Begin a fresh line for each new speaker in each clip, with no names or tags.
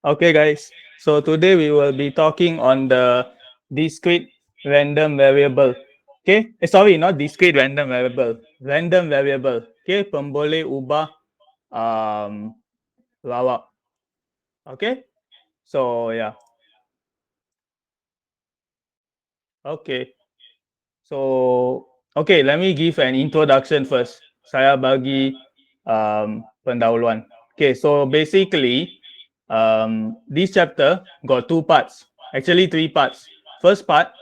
Okay, guys. So today we will be talking on the discrete random variable. Okay, sorry, not discrete random variable, random variable. Okay, pemboleh ubah lawak. Okay, so yeah. Okay, so okay, let me give an introduction first. Saya bagi pendahuluan. Okay, so basically, this chapter got two parts, actually three parts. First part,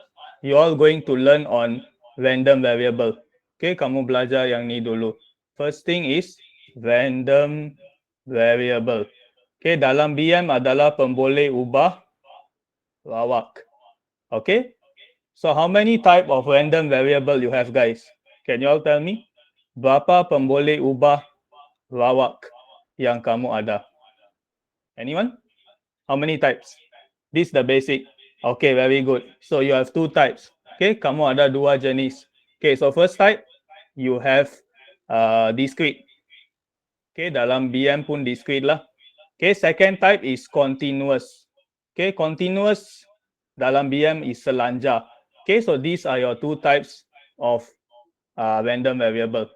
you all going to learn on random variable. Okay, kamu belajar yang ni dulu. First thing is random variable. Okay, dalam BM adalah pemboleh ubah lawak. Okay, so how many type of random variable you have, guys? Can you all tell me? Berapa pemboleh ubah lawak yang kamu ada? Anyone? How many types? This is the basic. Okay, very good. So you have two types. Okay, kamu ada dua jenis. Okay, so first type, you have discrete. Okay, dalam BM pun discrete lah. Okay, second type is continuous. Okay, continuous dalam BM is selanjar. Okay, so these are your two types of random variable.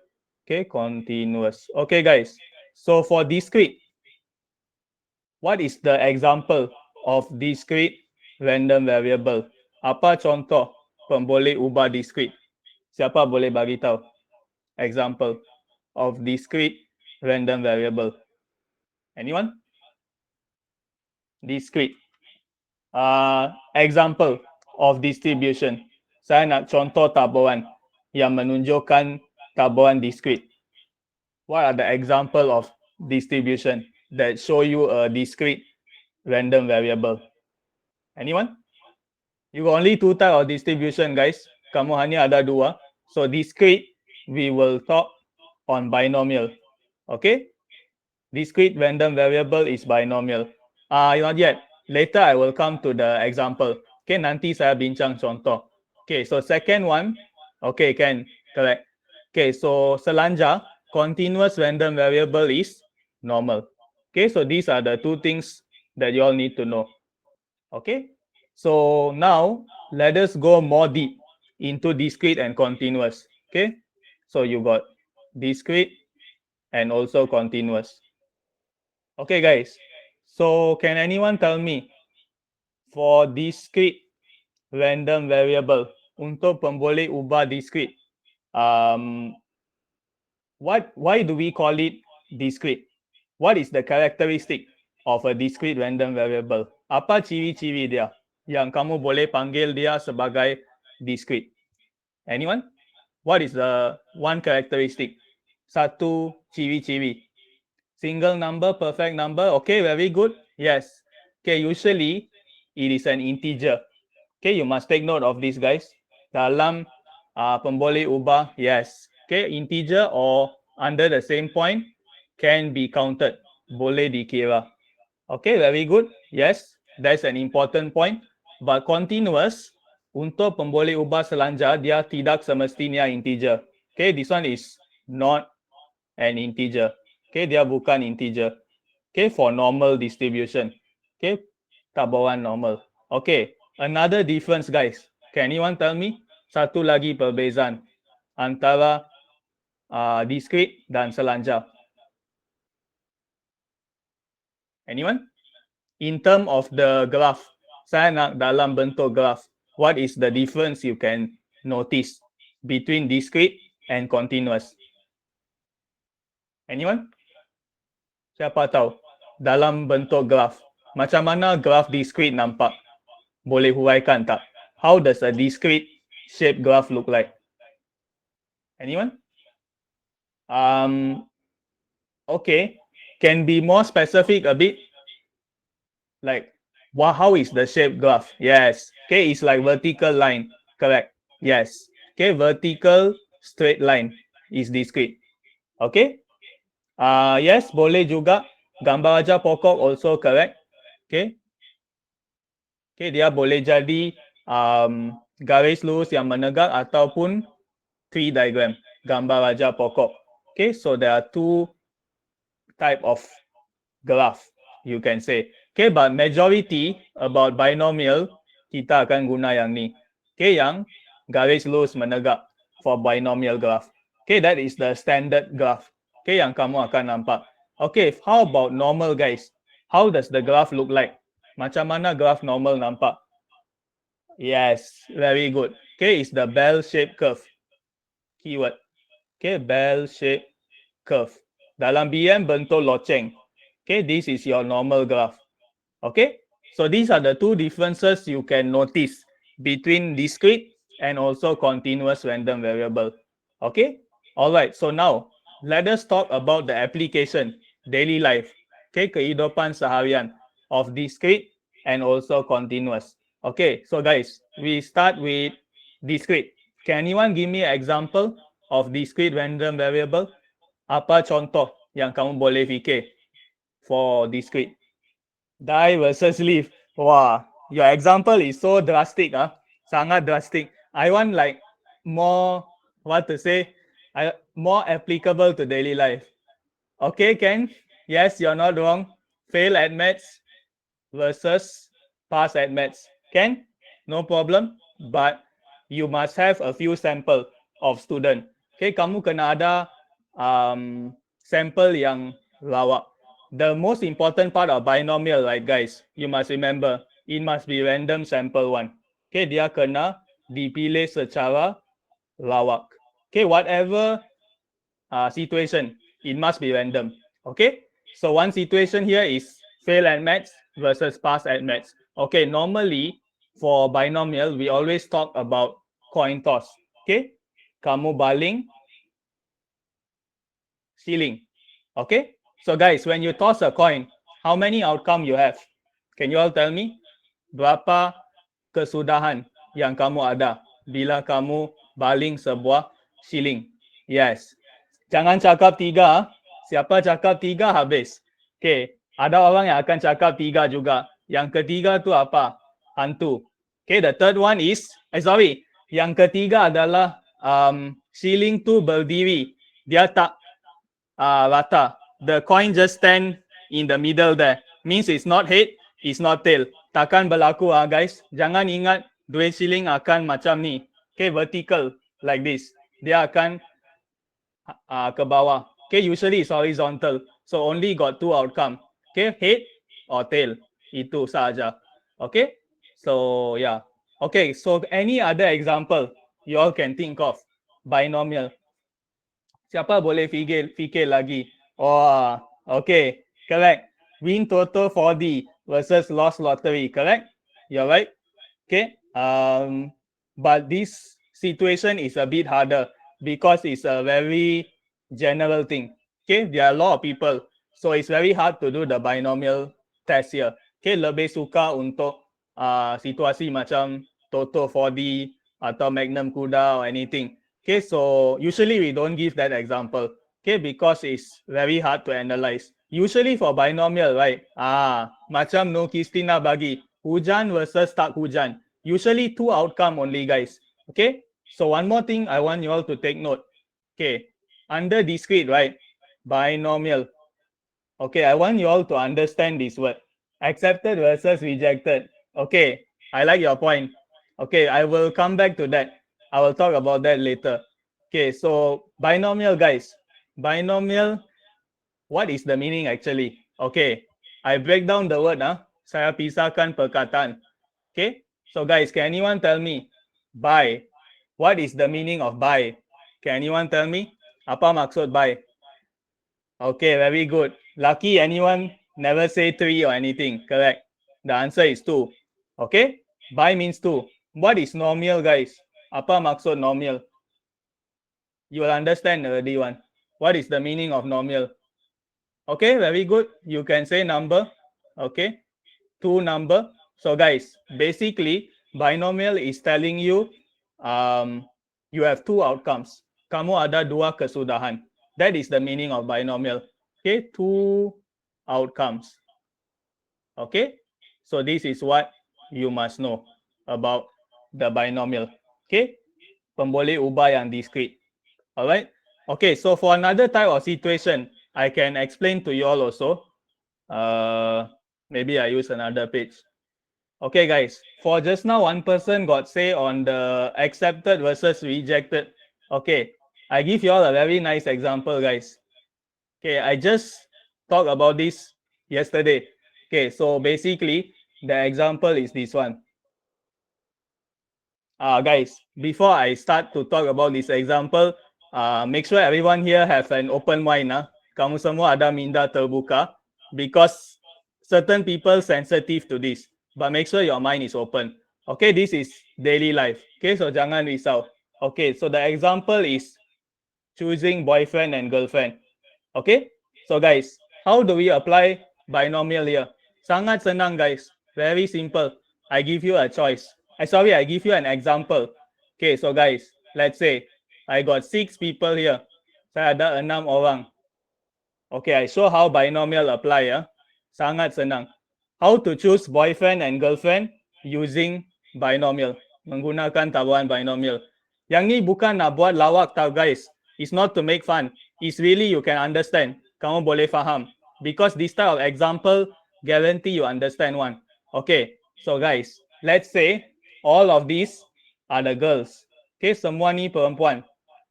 Okay, continuous. Okay, guys. So for discrete, what is the example of discrete random variable? Apa contoh pemboleh ubah discrete? Siapa boleh bagi tahu? Example of discrete random variable. Anyone? Discrete. Example of distribution. Saya nak contoh tabuhan yang menunjukkan tabuhan discrete. What are the example of distribution that show you a discrete random variable? Anyone? You got only two type of distribution, guys. Kamu hanya ada dua. So discrete, we will talk on binomial. Okay? Discrete random variable is binomial. Not yet. Later I will come to the example. Okay, nanti saya bincang contoh. Okay, so second one. Okay, can correct. Okay, so selanjar, continuous random variable is normal. Okay, so these are the two things that you all need to know. Okay, so now let us go more deep into discrete and continuous. Okay, so you got discrete and also continuous. Okay, guys, so can anyone tell me for discrete random variable untuk pemboleh ubah discrete, why do we call it discrete? What is the characteristic of a discrete random variable? Apa ciri-ciri dia yang kamu boleh panggil dia sebagai discrete? Anyone? What is the one characteristic? Satu ciri-ciri. Single number, perfect number. Okay, very good. Yes. Okay, usually it is an integer. Okay, you must take note of this, guys. Dalam pemboleh ubah, yes. Okay, integer or under the same point can be counted. Boleh dikira. Okay, very good. Yes, that's an important point. But continuous, untuk pemboleh ubah selanjar, dia tidak semestinya integer. Okay, this one is not an integer. Okay, dia bukan integer. Okay, for normal distribution. Okay, tabuhan normal. Okay, another difference, guys. Can anyone tell me? Satu lagi perbezaan antara discrete dan selanjar. Anyone? In term of the graph, saya nak dalam bentuk graph. What is the difference you can notice between discrete and continuous? Anyone? Siapa tahu? Dalam bentuk graph. Macam mana graph discrete nampak? Boleh huraikan tak? How does a discrete shape graph look like? Anyone? Okay. Can be more specific a bit? Like, how is the shape graph? Yes. Okay, it's like vertical line. Correct. Yes. Okay, vertical straight line is discrete. Okay. Yes, boleh juga. Gambar aja pokok also correct. Okay. Okay, dia boleh jadi garis lurus yang menegak ataupun tree diagram. Gambar aja pokok. Okay, so there are two type of graph, you can say. Okay, but majority about binomial, kita akan guna yang ni. Okay, yang garis lurus menegak for binomial graph. Okay, that is the standard graph. Okay, yang kamu akan nampak. Okay, how about normal, guys? How does the graph look like? Macam mana graph normal nampak? Yes, very good. Okay, it's the bell-shaped curve. Keyword. Okay, bell-shaped curve. Dalam BM bentuk loceng. Okay, this is your normal graph. Okay, so these are the two differences you can notice between discrete and also continuous random variable. Okay, all right, so now let us talk about the application, daily life. Okay, kehidupan seharian of discrete and also continuous. Okay, so guys, we start with discrete. Can anyone give me an example of discrete random variable? Apa contoh yang kamu boleh fikir for discrete? Die versus live. Wow, your example is so drastic, sangat drastic. I want like more, what to say, more applicable to daily life. Okay, Ken? Yes, you're not wrong. Fail at maths versus pass at maths. Ken? No problem. But you must have a few sample of student. Okay, kamu kena ada sample yang lawak. The most important part of binomial, right, guys? You must remember, it must be random sample one. Okay, dia kena dipilih secara lawak. Okay, whatever situation, it must be random. Okay, so one situation here is fail at maths versus pass at maths. Okay, normally for binomial, we always talk about coin toss. Okay, kamu baling, ceiling. Okay, so guys, when you toss a coin, how many outcome you have? Can you all tell me? Berapa kesudahan yang kamu ada bila kamu baling sebuah shilling? Yes. Jangan cakap tiga. Siapa cakap tiga habis. Okay. Ada orang yang akan cakap tiga juga. Yang ketiga tu apa? Hantu. Okay. The third one is, sorry. Yang ketiga adalah shilling tu berdiri. Dia tak rata. The coin just stand in the middle there. Means it's not head, it's not tail. Takkan berlaku guys. Jangan ingat duit shilling akan macam ni. Okay, vertical like this. Dia akan ke bawah. Okay, usually it's horizontal. So only got two outcome. Okay, head or tail. Itu saja. Okay, so yeah. Okay, so any other example you all can think of binomial? Siapa boleh fikir lagi? Oh, okay, correct. Win total 4D versus lost lottery, correct? You're right. Okay. But this situation is a bit harder because it's a very general thing. Okay, there are a lot of people, so it's very hard to do the binomial test here. Okay, lebih suka untuk situasi macam Toto 4D atau Magnum Kuda or anything. Okay, so usually we don't give that example. Okay, because it's very hard to analyze. Usually for binomial, right? Macam no Kristina bagi hujan versus tak hujan. Usually two outcome only, guys. Okay, so one more thing I want you all to take note. Okay, under discrete, right? Binomial. Okay, I want you all to understand this word. Accepted versus rejected. Okay, I like your point. Okay, I will come back to that. I will talk about that later. Okay, so binomial, guys. Binomial, what is the meaning actually? Okay, I break down the word. Saya pisahkan perkataan. Okay, so guys, can anyone tell me bi? What is the meaning of bi? Can anyone tell me? Apa maksud bi? Okay, very good. Lucky anyone never say 3 or anything. Correct. The answer is 2. Okay, bi means 2. What is normal, guys? Apa maksud normal? You will understand already one. What is the meaning of normal? Okay, very good. You can say number. Okay, 2 number. So guys, basically binomial is telling you you have 2 outcomes. Kamu ada 2 kesudahan. That is the meaning of binomial. Okay, 2 outcomes. Okay, so this is what you must know about the binomial. Okay, pemboleh ubah yang discrete. All right. Okay, so for another type of situation, I can explain to you all also. Maybe I use another page. Okay, guys. For just now, one person got say on the accepted versus rejected. Okay, I give you all a very nice example, guys. Okay, I just talked about this yesterday. Okay, so basically, the example is this one. Guys, before I start to talk about this example, make sure everyone here have an open mind. Kamu semua ada minda terbuka because certain people sensitive to this. But make sure your mind is open. Okay, this is daily life. Okay, so jangan risau. Okay, so the example is choosing boyfriend and girlfriend. Okay, so guys, how do we apply binomial here? Sangat senang, guys. Very simple. I give you a choice. I give you an example. Okay, so guys, let's say I got 6 people here. Saya ada 6 orang. Okay, I show how binomial apply ya. Sangat senang. How to choose boyfriend and girlfriend using binomial. Menggunakan tabuhan binomial. Yang ni bukan nak buat lawak tau guys. It's not to make fun. It's really you can understand. Kamu boleh faham. Because this type of example guarantee you understand one. Okay, so guys, let's say all of these are the girls. Okay, semua ni perempuan.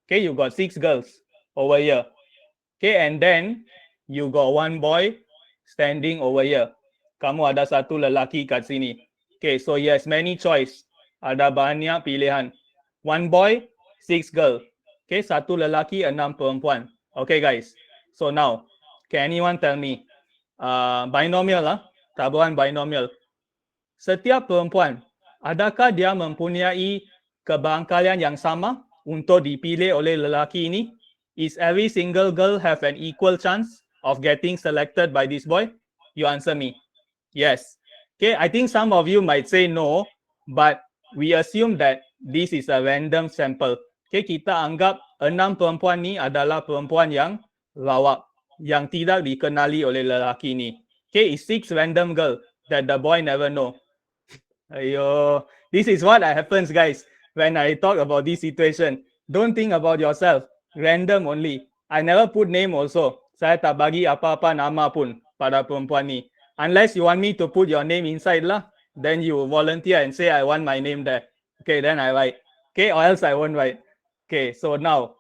Okay, you got 6 girls over here. Okay, and then you got one boy standing over here. Kamu ada satu lelaki kat sini. Okay, so yes, many choice. Ada banyak pilihan. One boy, 6 girl. Okay, satu lelaki, 6 perempuan. Okay, guys. So now, can anyone tell me? Binomial lah, tabuhan binomial. Setiap perempuan, adakah dia mempunyai kebarangkalian yang sama untuk dipilih oleh lelaki ini? Is every single girl have an equal chance of getting selected by this boy? You answer me. Yes. Okay, I think some of you might say no, but we assume that this is a random sample. Okay, kita anggap 6 perempuan ni adalah perempuan yang lawak, yang tidak dikenali oleh lelaki ni. Okay, it's 6 random girl that the boy never know. Ayo, this is what happens, guys, when I talk about this situation. Don't think about yourself. Random only. I never put name also. Saya tak bagi apa-apa nama pun pada perempuan ni. Unless you want me to put your name inside lah, then you volunteer and say I want my name there. Okay, then I write. Okay, or else I won't write. Okay, so now,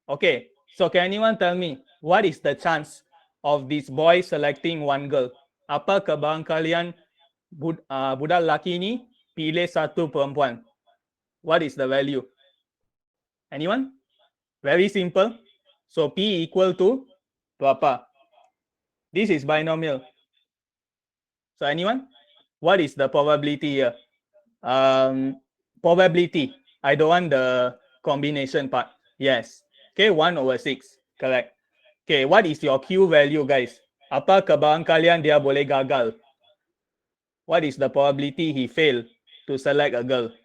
okay, so can anyone tell me what is the chance of this boy selecting one girl? Apa kebarangkalian budak lelaki ni pilih satu perempuan? What is the value? Anyone? Very simple. So P equal to berapa? This is binomial. So anyone? What is the probability here? Probability. I don't want the combination part. Yes. Okay, 1/6. Correct. Okay, what is your Q value, guys? Apa kebarangkalian dia boleh gagal? What is the probability he fail to select a girl?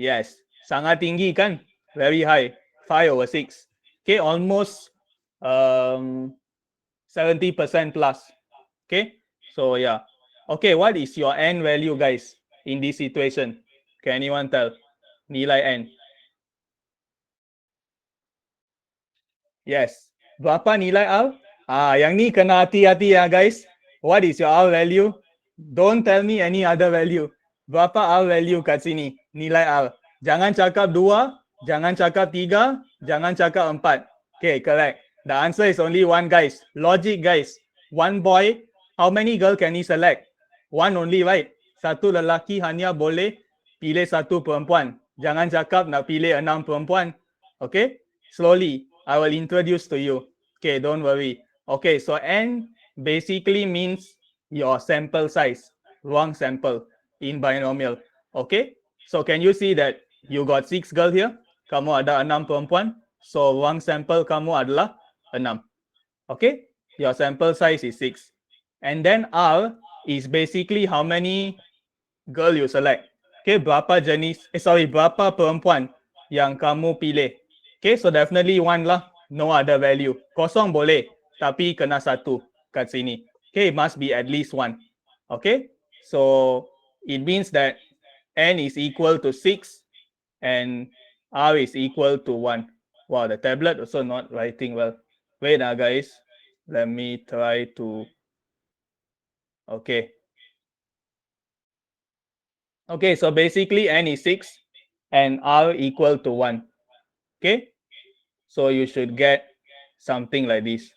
Yes, sangat tinggi kan? Very high, 5/6. Okay, almost 70% plus. Okay, so yeah. Okay, what is your N value, guys, in this situation? Can anyone tell? Nilai N. Yes. Berapa nilai R? Yang ni kena hati-hati ya, guys. What is your R value? Don't tell me any other value. Berapa R value kat sini? Nilai R. Jangan cakap 2, jangan cakap 3, jangan cakap 4. Okay, correct. The answer is only 1, guys. Logic, guys. One boy, how many girl can he select? 1 only, right? Satu lelaki hanya boleh pilih satu perempuan. Jangan cakap nak pilih 6 perempuan. Okay? Slowly, I will introduce to you. Okay, don't worry. Okay, so N basically means your sample size, ruang sampel in binomial. Okay, so can you see that you got 6 girl here? Kamu ada 6 perempuan. So ruang sampel kamu adalah 6. Okay, your sample size is 6. And then R is basically how many girl you select. Okay, berapa perempuan yang kamu pilih. Okay, so definitely 1 lah. No other value. Kosong boleh, tapi kena 1 kat sini. Okay, it must be at least 1. Okay, so it means that N is equal to 6 and R is equal to 1. Wow, the tablet also not writing well. Wait, guys. Let me try to Okay. Okay, so basically n is 6 and r equal to 1. Okay, so you should get something like this.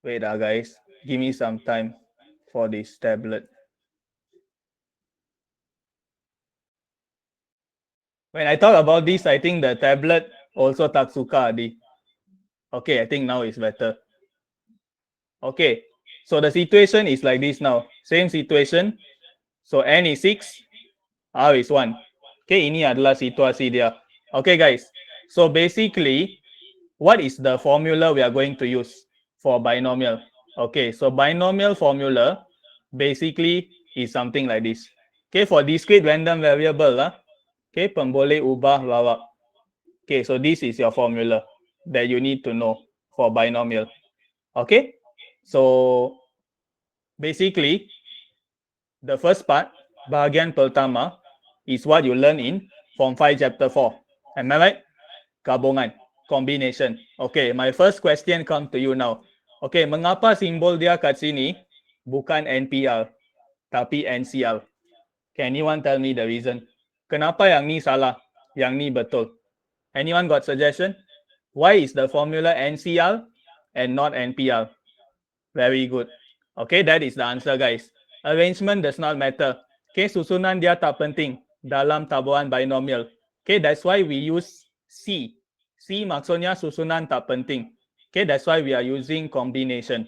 Wait, guys, give me some time for this tablet. When I talk about this, I think the tablet also tak suka adi. Okay, I think now it's better. Okay, so the situation is like this now. Same situation. So n is 6, r is 1. Okay, ini adalah situasi dia. Okay, guys. So basically, what is the formula we are going to use for binomial? Okay, so binomial formula basically is something like this. Okay, for discrete random variable, okay, pemboleh ubah lawak. Okay, so this is your formula that you need to know for binomial. Okay, so basically, the first part, bahagian pertama, is what you learn in Form 5 Chapter 4. Am I right? Gabungan, combination. Okay, my first question come to you now. Okay, mengapa simbol dia kat sini bukan NPR tapi NCR? Can anyone tell me the reason? Kenapa yang ni salah, yang ni betul? Anyone got suggestion? Why is the formula NCR and not NPR? Very good. Okay, that is the answer, guys. Arrangement does not matter. Okay, susunan dia tak penting dalam tabuhan binomial. Okay, that's why we use C. C maksudnya susunan tak penting. Okay, that's why we are using combination.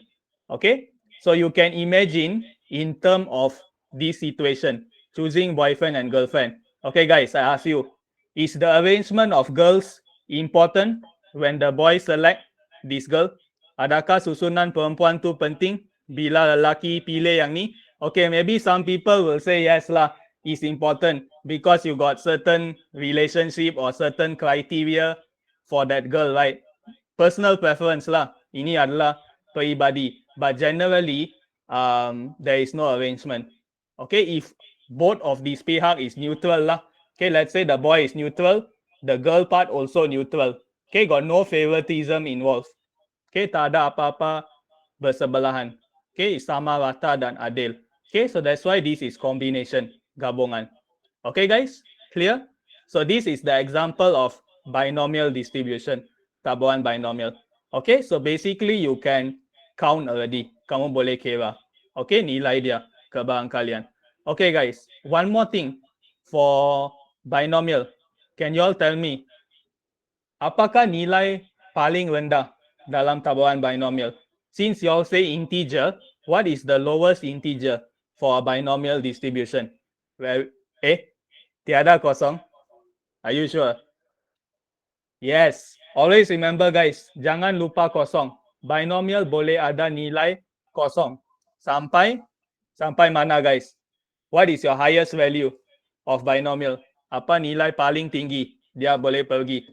Okay, so you can imagine in terms of this situation, choosing boyfriend and girlfriend. Okay, guys, I ask you, is the arrangement of girls important when the boy select this girl? Adakah susunan perempuan tu penting bila lelaki pilih yang ni? Okay, maybe some people will say yes lah, it's important because you got certain relationship or certain criteria for that girl, right? Personal preference lah. Ini adalah peribadi. But generally, there is no arrangement. Okay, if both of these pihak is neutral lah. Okay, let's say the boy is neutral, the girl part also neutral. Okay, got no favoritism involved. Okay, tak ada apa-apa bersebelahan. Okay, sama rata dan adil. Okay, so that's why this is combination, gabungan. Okay, guys, clear? So this is the example of binomial distribution, tabuhan binomial. Okay, so basically you can count already. Kamu boleh kira. Okay, nilai dia ke barang kalian. Okay, guys, one more thing for binomial. Can you all tell me, apakah nilai paling rendah dalam tabuhan binomial? Since you all say integer, what is the lowest integer for a binomial distribution? Well, tiada kosong. Are you sure? Yes. Always remember, guys, jangan lupa kosong. Binomial boleh ada nilai kosong. Sampai mana, guys? What is your highest value of binomial? Apa nilai paling tinggi dia boleh pergi?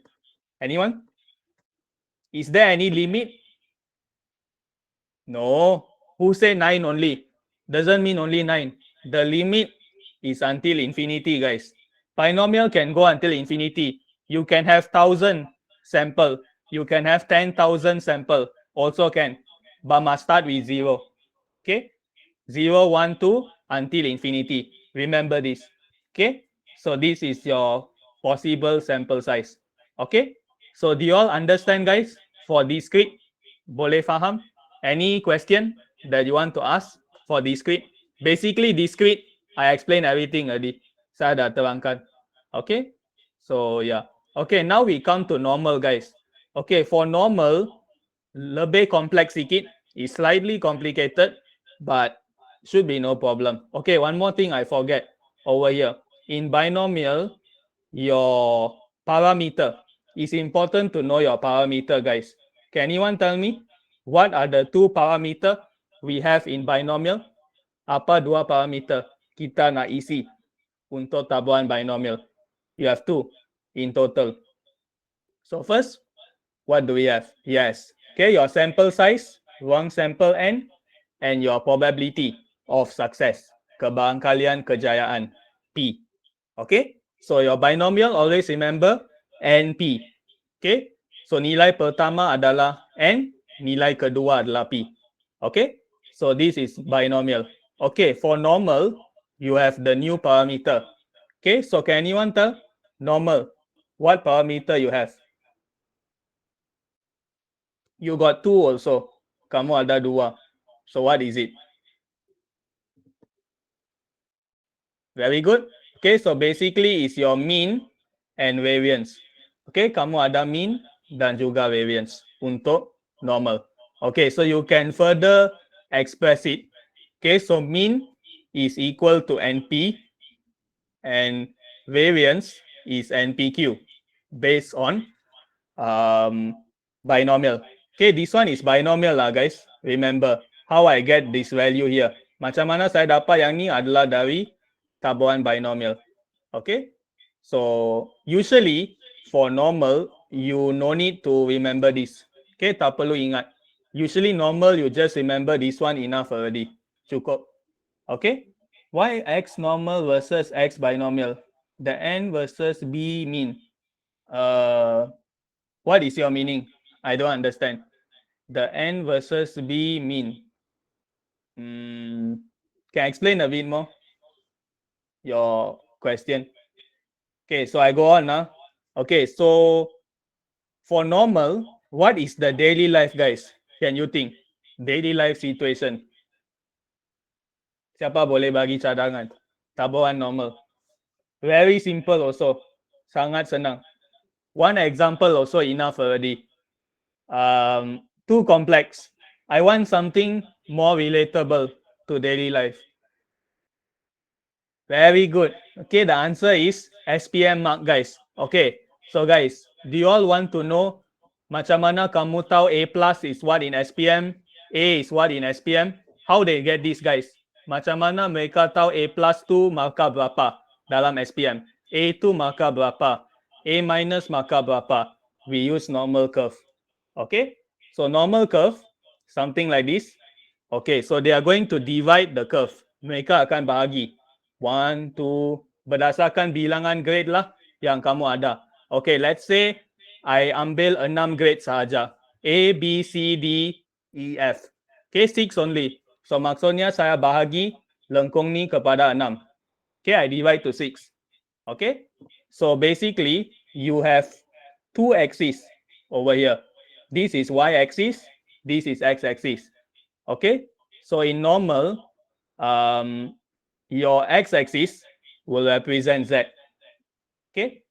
Anyone? Is there any limit? No. Who say 9 only? Doesn't mean only 9. The limit is until infinity, guys. Binomial can go until infinity. You can have 1,000 sample. You can have 10,000 sample. Also can. But must start with 0. Okay? 0, 1, 2 until infinity. Remember this. Okay? So this is your possible sample size. Okay? So do you all understand, guys? For discrete, boleh faham? Any question that you want to ask for discrete? Basically, discrete, I explained everything already. Saya dah terangkan. Okay? So, yeah. Okay, now we come to normal, guys. Okay, for normal, lebih kompleks sikit. Is slightly complicated, but should be no problem. Okay, one more thing I forget over here. In binomial, your parameter. It's important to know your parameter, guys. Can anyone tell me what are the two parameter we have in binomial? Apa dua parameter kita nak isi untuk tabuhan binomial? You have two in total. So first, what do we have? Yes. Okay, your sample size, ruang sampel n, and your probability of success, kebarangkalian kejayaan, P. Okay, so your binomial always remember NP. Okay, so nilai pertama adalah N, nilai kedua adalah P. Okay, So this is binomial. Okay, for normal, you have the new parameter. Okay, so can anyone tell normal what parameter you have? You got 2 also. Kamu ada 2. So what is it? Very good. Okay, so basically is your mean and variance. Okay, kamu ada mean dan juga variance untuk normal. Okay, so you can further express it. Okay, so mean is equal to NP and variance is NPQ based on binomial. Okay, this one is binomial lah guys. Remember how I get this value here. Macam mana saya dapat yang ni adalah dari tabuhan binomial. Okay, so usually for normal you no need to remember this. Okay, tak perlu ingat. Usually normal you just remember this one enough already. Cukup. Okay, why x normal versus x binomial? The n versus b mean. What is your meaning? I don't understand. The n versus b mean. Can I explain a bit more? Your question. Okay, so I go on now. Okay, so for normal, what is the daily life, guys? Can you think? Daily life situation. Siapa boleh bagi cadangan? Tabuhan normal. Very simple also. Sangat senang. One example also enough already. Too complex. I want something more relatable to daily life. Very good. Okay, the answer is SPM mark, guys. Okay, so guys, do you all want to know macam mana kamu tahu A plus is what in SPM, A is what in SPM? How they get this, guys? Macam mana mereka tahu A plus tu markah berapa dalam SPM? A tu markah berapa? A minus markah berapa? We use normal curve. Okay, so normal curve, something like this. Okay, so they are going to divide the curve. Mereka akan bahagi 1, 2, berdasarkan bilangan grade lah yang kamu ada. Okay, let's say I ambil 6 grade sahaja. A, B, C, D, E, F. Okay, 6 only. So maksudnya saya bahagi lengkung ni kepada 6. Okay, I divide to 6. Okay, so basically you have 2 axes over here. This is y-axis, this is x-axis. Okay, so in normal, your x-axis will represent z. Okay,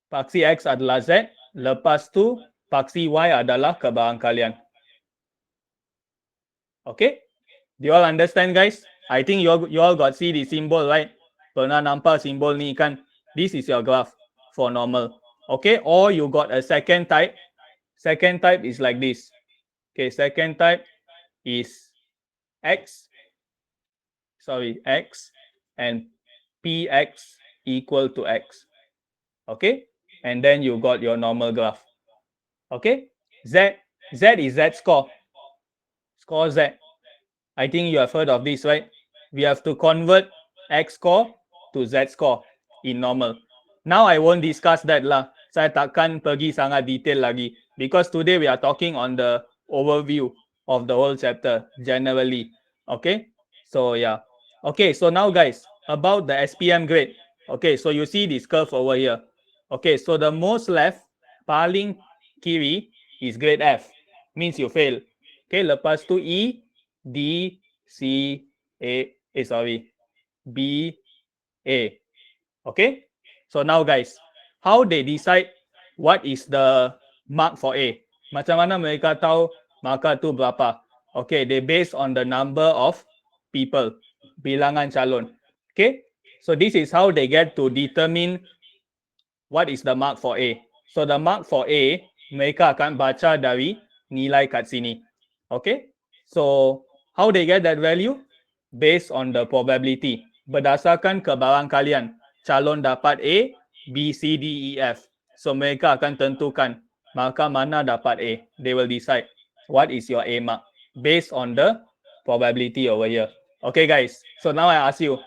paksi x adalah z, lepas tu paksi y adalah kebarangkalian. Okay, do you all understand, guys? I think you all got see the symbol, right? Pernah nampak simbol ni kan? This is your graph for normal. Okay, or you got a second type. Second type is like this. Okay, second type is x and px equal to x. Okay, and then you got your normal graph. Okay, z is z score z. I think you have heard of this, right? We have to convert x score to z score in normal. Now I won't discuss that lah. Saya takkan pergi sangat detail lagi because today we are talking on the overview of the whole chapter generally. Okay, so yeah. Okay, so now guys, about the SPM grade. Okay, so you see this curve over here. Okay, so the most left, paling kiri is grade F, means you fail. Okay, lepas tu E, D, C, B, A. Okay, so now guys, how they decide what is the mark for A? Macam mana mereka tahu markah tu berapa? Okay, they based on the number of people, bilangan calon. Okay, so this is how they get to determine what is the mark for A. So the mark for A, mereka akan baca dari nilai kat sini. Okay, so how they get that value? Based on the probability. Berdasarkan kebarangkalian calon dapat A, B, C, D, E, F. So mereka akan tentukan markah mana dapat A. They will decide what is your A mark based on the probability over here. Okay guys, so now I ask you,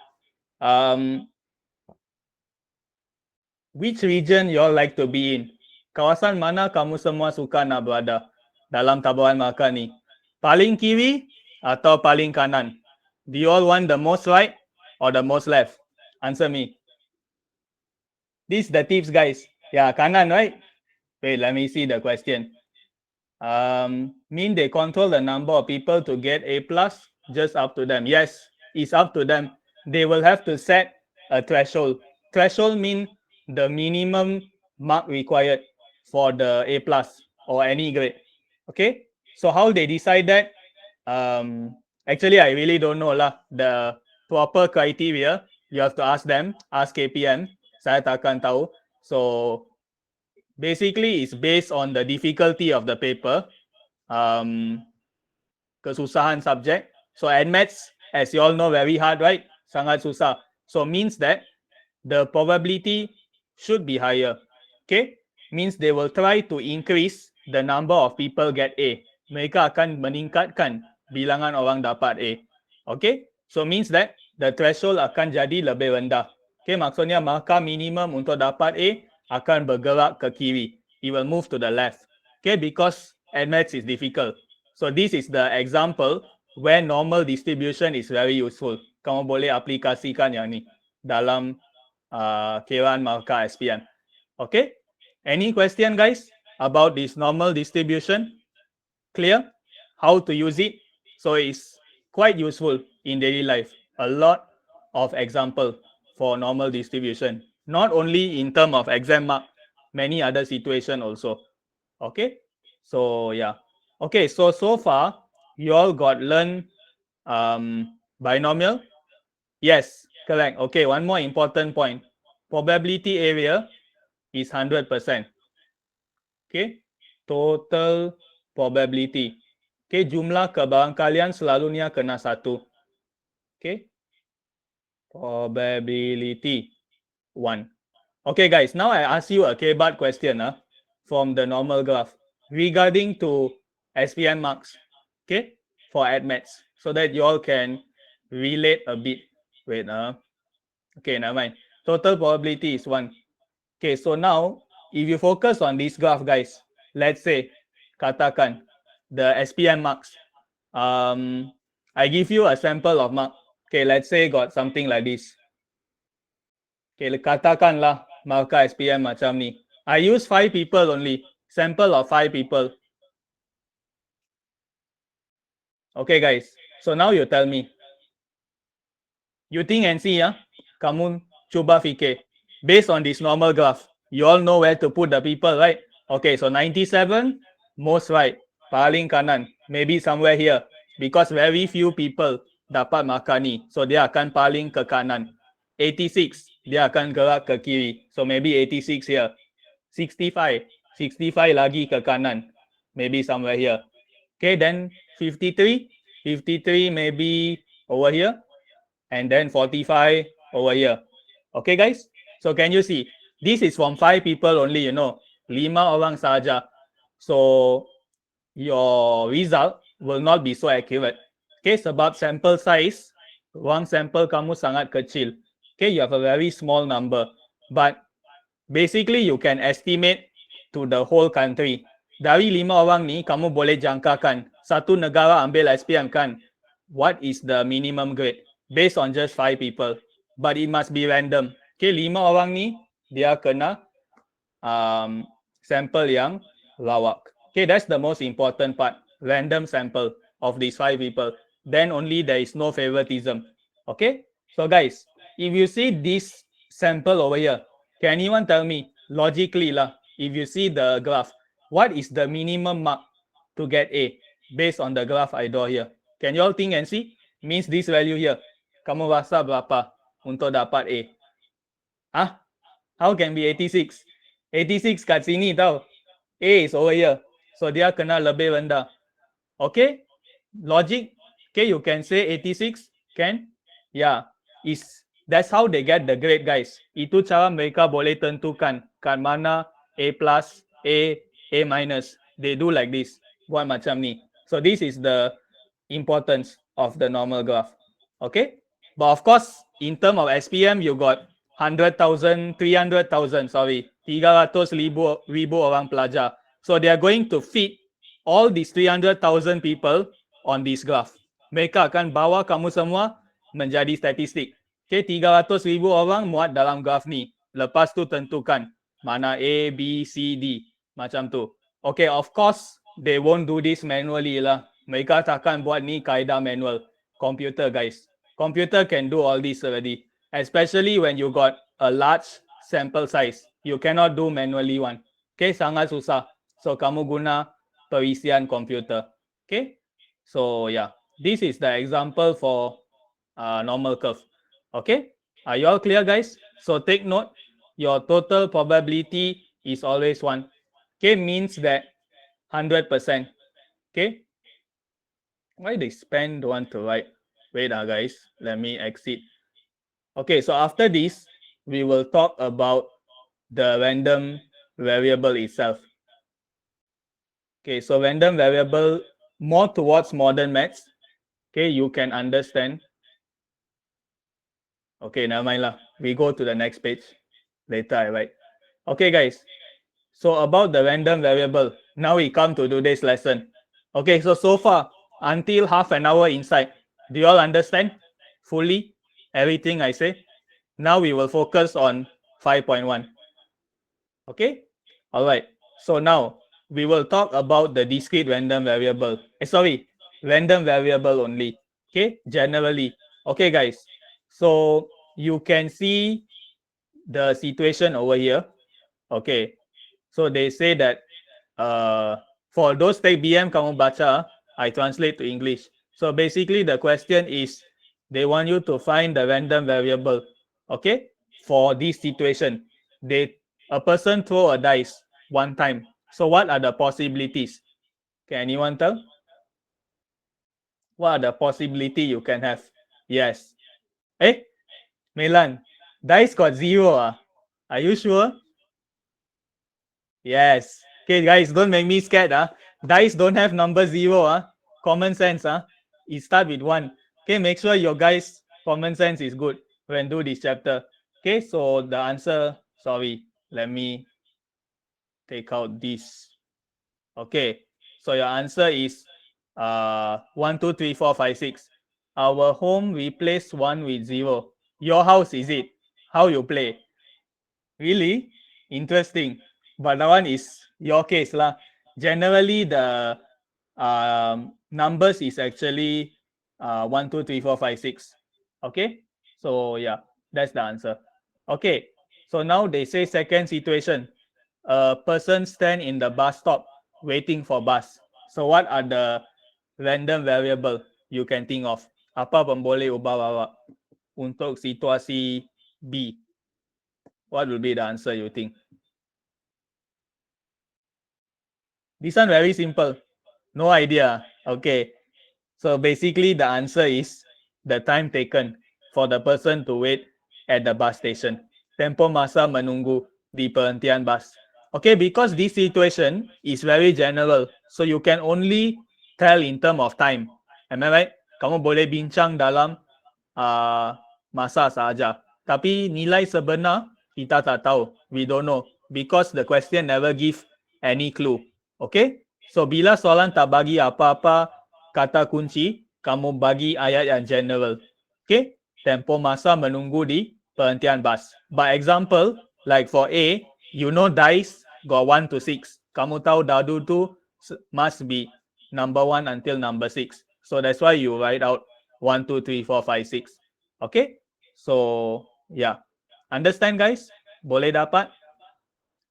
which region you all like to be in? Kawasan mana kamu semua suka nak berada dalam tabuhan markah ni? Paling kiri atau paling kanan? Do you all want the most right or the most left? Answer me. This is the tips, guys. Yeah, kanan, right? Wait, let me see the question. Mean they control the number of people to get A plus? Just up to them. Yes, it's up to them. They will have to set a threshold. Threshold mean the minimum mark required for the A plus or any grade. Okay, so how they decide that? Actually, I really don't know lah. The proper criteria you have to ask them, ask KPM. Saya takkan tahu. So basically, it's based on the difficulty of the paper, kesusahan subject. So NMATS, as you all know, very hard, right? Sangat susah. So means that the probability should be higher. Okay, means they will try to increase the number of people get A. Mereka akan meningkatkan bilangan orang dapat A. Okay, so means that the threshold akan jadi lebih rendah. Okay, maksudnya markah minimum untuk dapat A akan bergerak ke kiri. It will move to the left. Okay, because NMATS is difficult. So this is the example where normal distribution is very useful. Kamu boleh aplikasikan yang ni dalam kiraan markah SPM. Okay, any question guys about this normal distribution? Clear how to use it? So it's quite useful in daily life. A lot of example for normal distribution, not only in terms of exam mark, many other situation also. Okay, so yeah. Okay, so far you all got learn binomial. Yes, correct. Okay, one more important point. Probability area is 100%. Okay, total probability. Okay, jumlah kebarangkalian selalunya kena 1. Okay, probability 1. Okay guys, now I ask you a K-bar question from the normal graph regarding to SPM marks, okay, for AdMaths, so that you all can relate a bit. Wait, okay, never mind. Total probability is 1. Okay, so now if you focus on this graph, guys, let's say katakan the SPM marks. I give you a sample of mark. Okay, let's say got something like this. Okay, katakanlah markah SPM macam ni. I use 5 people only. Sample of 5 people. Okay guys, so now you tell me. You think and see ya. Kamu cuba fikir. Based on this normal graph, you all know where to put the people, right? Okay, so 97, most right. Paling kanan. Maybe somewhere here. Because very few people dapat markah ni. So dia akan paling ke kanan. 86, dia akan gerak ke kiri. So maybe 86 here. 65, 65 lagi ke kanan. Maybe somewhere here. Okay, then 53, 53 maybe over here. And then 45 over here. Okay guys, so can you see? This is from 5 people only, you know. 5 orang saja. So your result will not be so accurate. Okay, sebab sample size, ruang sampel kamu sangat kecil. Okay, you have a very small number. But basically you can estimate to the whole country. Dari 5 orang ni, kamu boleh jangkakan. Satu negara ambil SPM kan. What is the minimum grade? Based on just 5 people. But it must be random. Okay, 5 orang ni, dia kena sample yang lawak. Okay, that's the most important part. Random sample of these 5 people. Then only there is no favoritism. Okay, so guys, if you see this sample over here, can anyone tell me logically lah, if you see the graph, what is the minimum mark to get A based on the graph I draw here? Can you all think and see? Means this value here. Kamu rasa berapa untuk dapat A? How can be 86? 86 kat sini tau. A is over here. So dia kena lebih rendah. Okay? Logic. Okay, you can say 86. Can? Yeah. That's how they get the grade, guys. Itu cara mereka boleh tentukan kat mana A plus, A minus. They do like this. Buat macam ni. So this is the importance of the normal graph. Okay? But of course, in terms of SPM, you got 100,000, 300,000, sorry, 300,000 orang pelajar. So they are going to fit all these 300,000 people on this graph. Mereka akan bawa kamu semua menjadi statistik. Okay, 300,000 orang muat dalam graf ni. Lepas tu tentukan mana A, B, C, D. Macam tu. Okay, of course, they won't do this manually lah. Mereka takkan buat ni kaedah manual. Computer, guys. Computer can do all this already. Especially when you got a large sample size. You cannot do manually one. Okay, sangat susah. So, kamu guna perisian komputer. Okay, so yeah, this is the example for normal curve. Okay, are you all clear, guys? So take note, your total probability is always 1. Okay, means that 100%. Okay, why they spend don't want to write? Wait, guys, let me exit. Okay, so after this, we will talk about the random variable itself. Okay, so random variable more towards modern maths. Okay, you can understand. Okay, never mind lah. We go to the next page. Later I write. Okay, guys. So about the random variable, now we come to today's lesson. Okay, so far, until half an hour inside, do you all understand fully everything I say? Now we will focus on 5.1. Okay, all right. So now we will talk about the discrete random variable. Random variable only. Okay, generally. Okay, guys. So you can see the situation over here. Okay, so they say that for those take BM kamu baca, I translate to English. So basically the question is they want you to find the random variable. Okay, for this situation, a person throw a dice one time. So what are the possibilities? Can anyone tell? What are the possibility you can have? Yes. Milan, dice got 0. Are you sure? Yes. Okay, guys, don't make me scared. Dice don't have number 0. Common sense. It start with 1. Okay, make sure your guys' common sense is good when do this chapter. Okay, so the answer, sorry, let me take out this. Okay, so your answer is 1, 2, 3, 4, 5, 6. Our home replace 1 with 0. Your house, is it? How you play? Really? Interesting. But that one is your case lah. Generally, the numbers is actually 1, 2, 3, 4, 5, 6. Okay? So yeah, that's the answer. Okay. So now they say second situation. A person stand in the bus stop waiting for bus. So what are the random variable you can think of? Apa pun boleh ubah bawa untuk situasi B? What will be the answer you think? This one very simple. No idea. Okay. So basically the answer is the time taken for the person to wait at the bus station. Tempo masa menunggu di perhentian bus. Okay, because this situation is very general. So you can only tell in term of time. Am I right? Kamu boleh bincang dalam masa sahaja. Tapi nilai sebenar kita tak tahu. We don't know. Because the question never give any clue. Okay? So bila soalan tak bagi apa-apa kata kunci, kamu bagi ayat yang general. Okay? Tempo masa menunggu di perhentian bus. By example, like for A, you know dice got 1 to 6. Kamu tahu dadu tu must be number 1 until number 6. So that's why you write out 1, 2, 3, 4, 5, 6. Okay? So, yeah. Understand, guys? Boleh dapat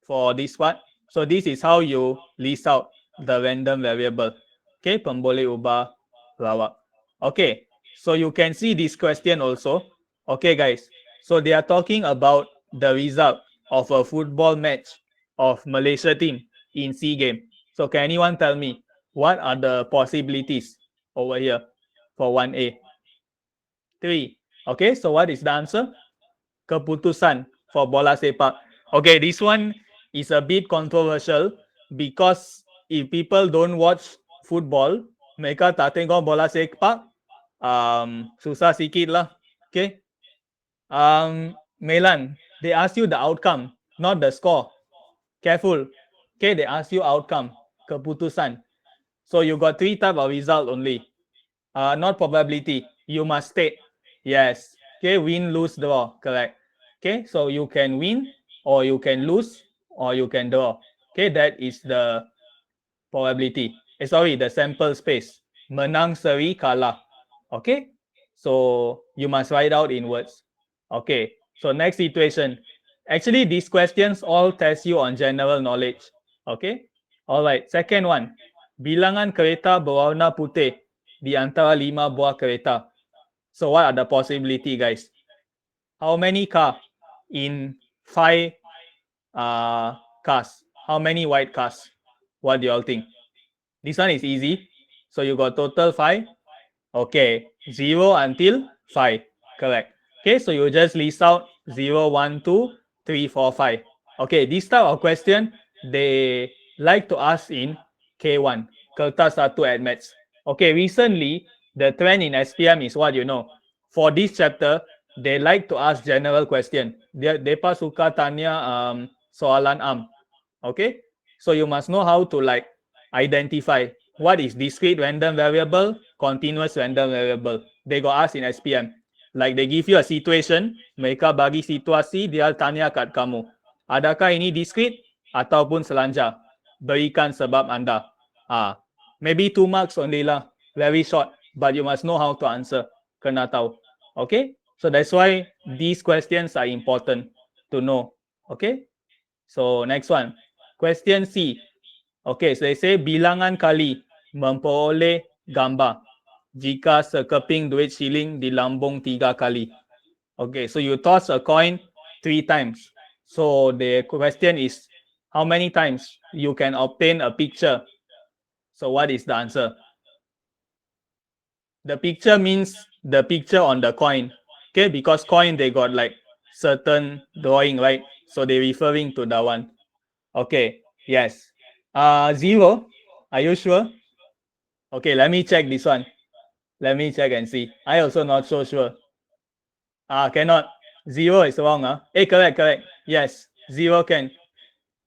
for this part? So this is how you list out the random variable. Okay, pemboleh ubah lawak. Okay, so you can see this question also. Okay, guys. So they are talking about the result of a football match of Malaysia team in SEA Game. So can anyone tell me what are the possibilities over here for 1A? 3. Okay, so what is the answer? Keputusan for bola sepak. Okay, this one is a bit controversial because if people don't watch football, mereka tak tengok bola sepak, susah sikit lah. Okay. Melan, they ask you the outcome, not the score. Careful. Okay, they ask you outcome, keputusan. So you got 3 type of result only. Not probability. You must state. Yes. Okay, win, lose, draw. Correct. Okay, so you can win, or you can lose, or you can draw. Okay, that is the probability. Sorry, the sample space. Menang, seri, kalah. Okay, so you must write out in words. Okay, so next situation. Actually, these questions all test you on general knowledge. Okay, alright. Second one. Bilangan kereta berwarna putih di antara 5 buah kereta. So what are the possibility, guys? How many car in 5 cars? How many white cars? What do you all think? This one is easy. So you got total 5. Okay, 0 until 5. Correct. Okay, so you just list out 0, 1, 2, 3, 4, 5. Okay, this type of question, they like to ask in K1, Kertas 1 at Maths. Okay, recently, the trend in SPM is what you know. For this chapter, they like to ask general question. Depa suka tanya soalan Okay, so you must know how to like identify what is discrete random variable, continuous random variable. They got asked in SPM. Like they give you a situation, mereka bagi situasi, dia tanya kat kamu, adakah ini discrete ataupun selanjar? Berikan sebab anda. Maybe 2 marks only lah, very short, but you must know how to answer. Kena tahu. Okay, so that's why these questions are important to know. Okay, so next one, question C. Okay, so they say bilangan kali memperoleh gambar jika sekeping duit shilling dilambung 3 kali. Okay, so you toss a coin 3 times. So the question is, how many times you can obtain a picture? So what is the answer? The picture means the picture on the coin. Okay, because coin they got like certain drawing, right? So they referring to that one. Okay, yes. 0. Are you sure? Okay, let me check this one. Let me check and see. I also not so sure. Cannot. 0 is wrong. Correct. Yes, 0 can.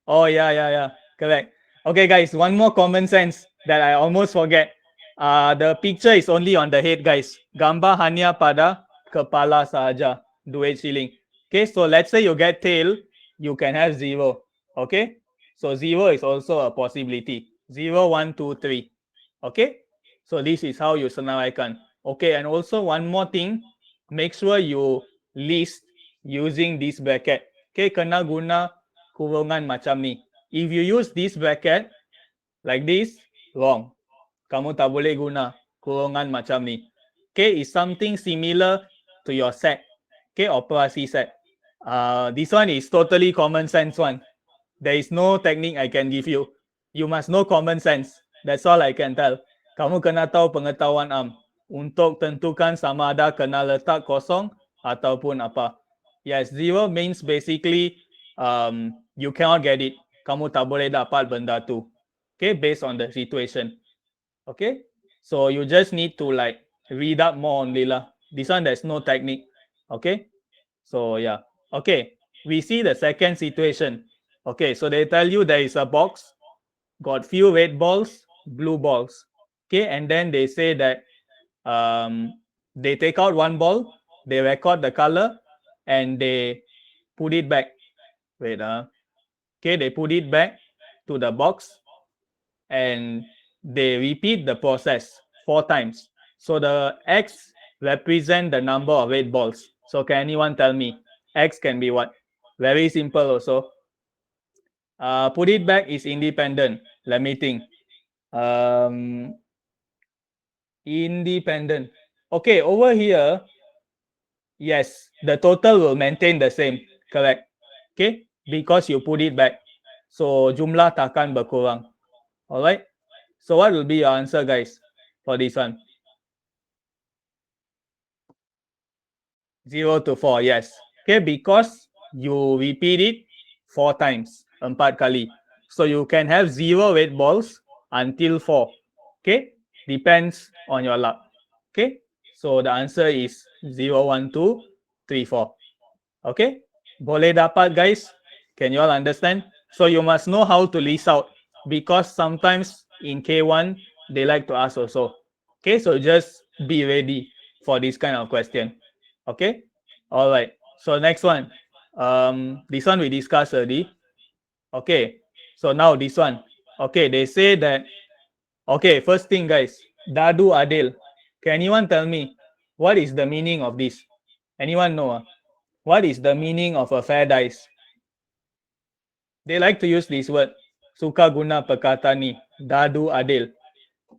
Oh, yeah. Correct. Okay, guys, one more common sense that I almost forget. The picture is only on the head, guys. Gambar hanya pada kepala sahaja. Duit shilling. Okay, so let's say you get tail, you can have 0. Okay, so 0 is also a possibility. 0, 1, 2, 3. Okay, so this is how you senaraikan. Okay, and also one more thing, make sure you list using this bracket. Okay, kena guna kurungan macam ni. If you use this bracket like this, wrong. Kamu tak boleh guna kurungan macam ni. Okay, it's something similar to your set. Okay, operasi set. This one is totally common sense one. There is no technique I can give you. You must know common sense. That's all I can tell. Kamu kena tahu pengetahuan untuk tentukan sama ada kena letak kosong ataupun apa. Yes, 0 means basically you cannot get it. Kamu tak boleh dapat benda tu. Okay, based on the situation. Okay, so you just need to like read up more only lah. This one there's no technique. Okay, so yeah. Okay, we see the second situation. Okay, so they tell you there is a box, got few red balls, blue balls. Okay, and then they say that they take out one ball, they record the color, and they put it back. Wait, okay, they put it back to the box, and they repeat the process 4 times. So the X represent the number of red balls. So can anyone tell me? X can be what? Very simple also. Put it back is independent. Let me think. Independent. Okay, over here, yes, the total will maintain the same. Correct. Okay, because you put it back. So jumlah takkan berkurang. Alright. So what will be your answer, guys, for this one? 0 to 4, yes. Okay, because you repeat it 4 times, 4 kali. So you can have 0 red balls until 4. Okay, depends on your luck. Okay, so the answer is 0, 1, 2, 3, 4. Okay, boleh dapat, guys? Can you all understand? So you must know how to list out, because sometimes in K1 they like to ask also. Okay, so just be ready for this kind of question. Okay. All right. So next one. This one we discussed already. Okay. So now this one. Okay. They say that. Okay. First thing, guys. Dadu Adil. Can anyone tell me what is the meaning of this? Anyone know? What is the meaning of a fair dice? They like to use this word. Suka guna perkata ni. Dadu Adil.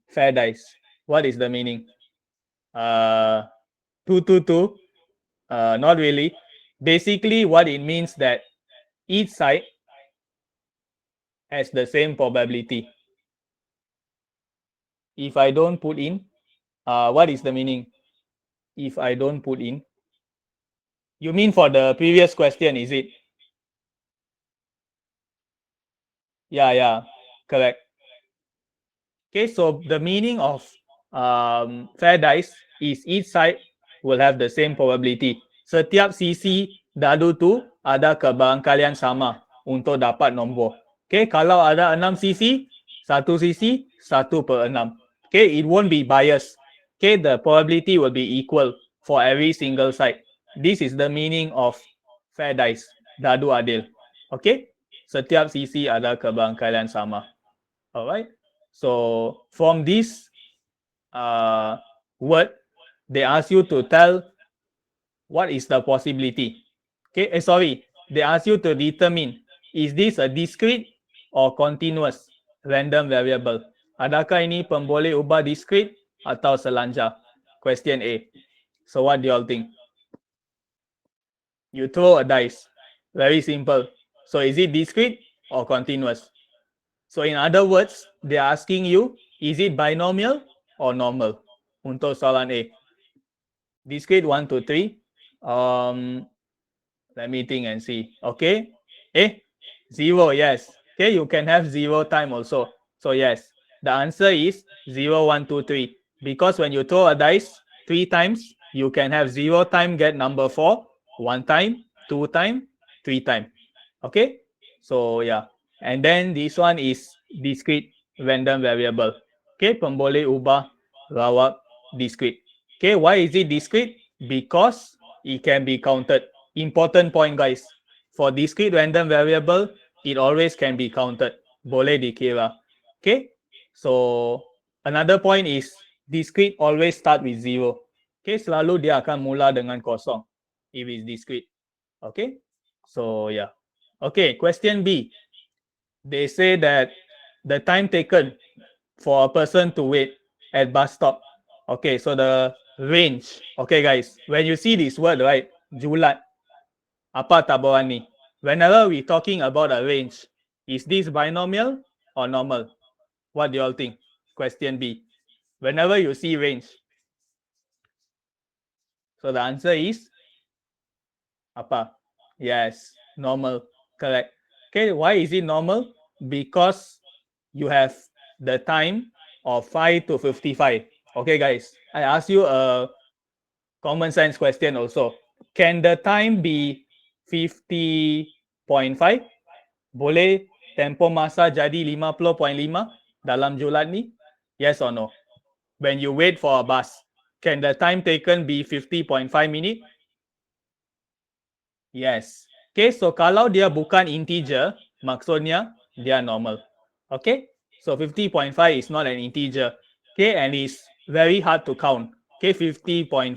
Fair dice. What is the meaning? Two, two, two. Not really. Basically, what it means that each side has the same probability. If I don't put in, what is the meaning? If I don't put in, you mean for the previous question, is it? Yeah, correct. Okay, so the meaning of fair dice is each side will have the same probability. Setiap sisi dadu tu ada kebarangkalian sama untuk dapat nombor. Okay, kalau ada 6 sisi, satu sisi 1/6. Okay, it won't be biased. Okay, the probability will be equal for every single side. This is the meaning of fair dice, dadu adil. Okay, setiap sisi ada kebarangkalian sama. Alright. So from this word, they ask you to tell what is the possibility. Okay, sorry, they ask you to determine is this a discrete or continuous random variable. Adakah ini pemboleh ubah discrete atau selanjar? Question A. So what do you all think? You throw a dice. Very simple. So is it discrete or continuous? So in other words, they are asking you, is it binomial or normal? Untuk soalan A. Discrete 1 to 3. Let me think and see. Okay. 0, yes. Okay, you can have 0 time also. So yes, the answer is 0, 1, 2, 3. Because when you throw a dice 3 times, you can have 0 time get number 4, 1 time, 2 time, 3 time. Okay. So yeah. And then this one is discrete random variable. Okay, pemboleh ubah rawak discrete. Okay, why is it discrete? Because it can be counted. Important point, guys. For discrete random variable, it always can be counted. Boleh dikira. Okay, so another point is discrete always start with 0. Okay, selalu dia akan mula dengan kosong if it's discrete. Okay, so yeah. Okay, question B. They say that the time taken for a person to wait at bus stop. Okay, so the range. Okay, guys, when you see this word, right, julat, apa tabuhan ni? Whenever we talking about a range, is this binomial or normal? What do you all think? Question B. Whenever you see range. So the answer is apa? Yes, normal. Correct. Okay, why is it normal? Because you have the time of 5 to 55. Okay, guys, I ask you a common sense question also. Can the time be 50.5? Boleh tempoh masa jadi 50.5 dalam julat ni? Yes or no? When you wait for a bus, can the time taken be 50.5 minutes? Yes. Okay, so kalau dia bukan integer, maksudnya dia normal. Okay, so 50.5 is not an integer. Okay, and it's very hard to count. Okay, 50.5.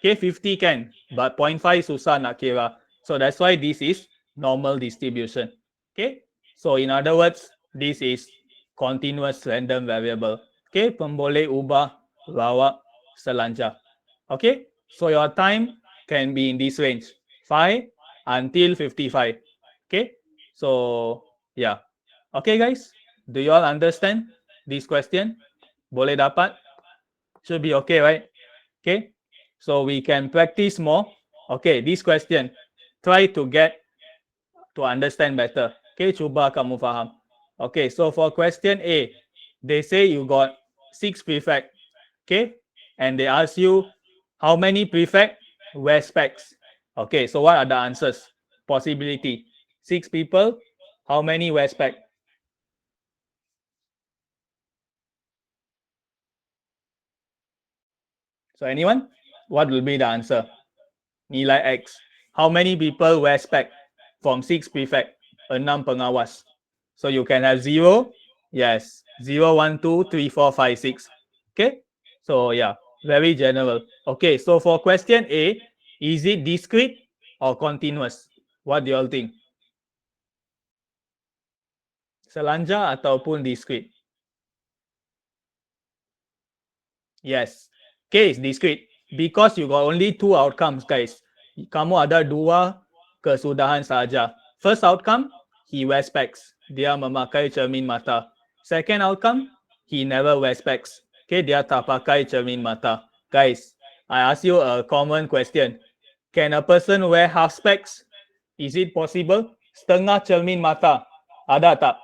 Okay, 50 can, but 0.5 susah nak kira. So that's why this is normal distribution. Okay, so in other words, this is continuous random variable. Okay, pemboleh ubah lawak selanjar. Okay, so your time can be in this range. 5 until 55. Okay, so yeah. Okay, guys, do you all understand this question? Boleh dapat? Should be okay, right? Okay, so we can practice more. Okay, this question, try to get to understand better. Okay, cuba kamu faham. Okay, so for question A, they say you got 6 prefect. Okay, and they ask you how many prefect wear specs. Okay, so what are the answers? Possibility. 6 people. How many wear spec? So anyone? What will be the answer? Nilai X. How many people wear spec? From 6 prefect, 6 pengawas. So you can have 0. Yes. 0, 1, 2, 3, 4, 5, 6. Okay. So yeah, very general. Okay. So for question A, is it discrete or continuous? What do you all think? Selanjar ataupun discrete? Yes. Okay, it's discrete. Because you got only 2 outcomes, guys. Kamu ada 2 kesudahan saja. First outcome, he wears specs. Dia memakai cermin mata. Second outcome, he never wears specs. Okay, dia tak pakai cermin mata. Guys, I ask you a common question. Can a person wear half specs? Is it possible? Setengah cermin mata. Ada tak?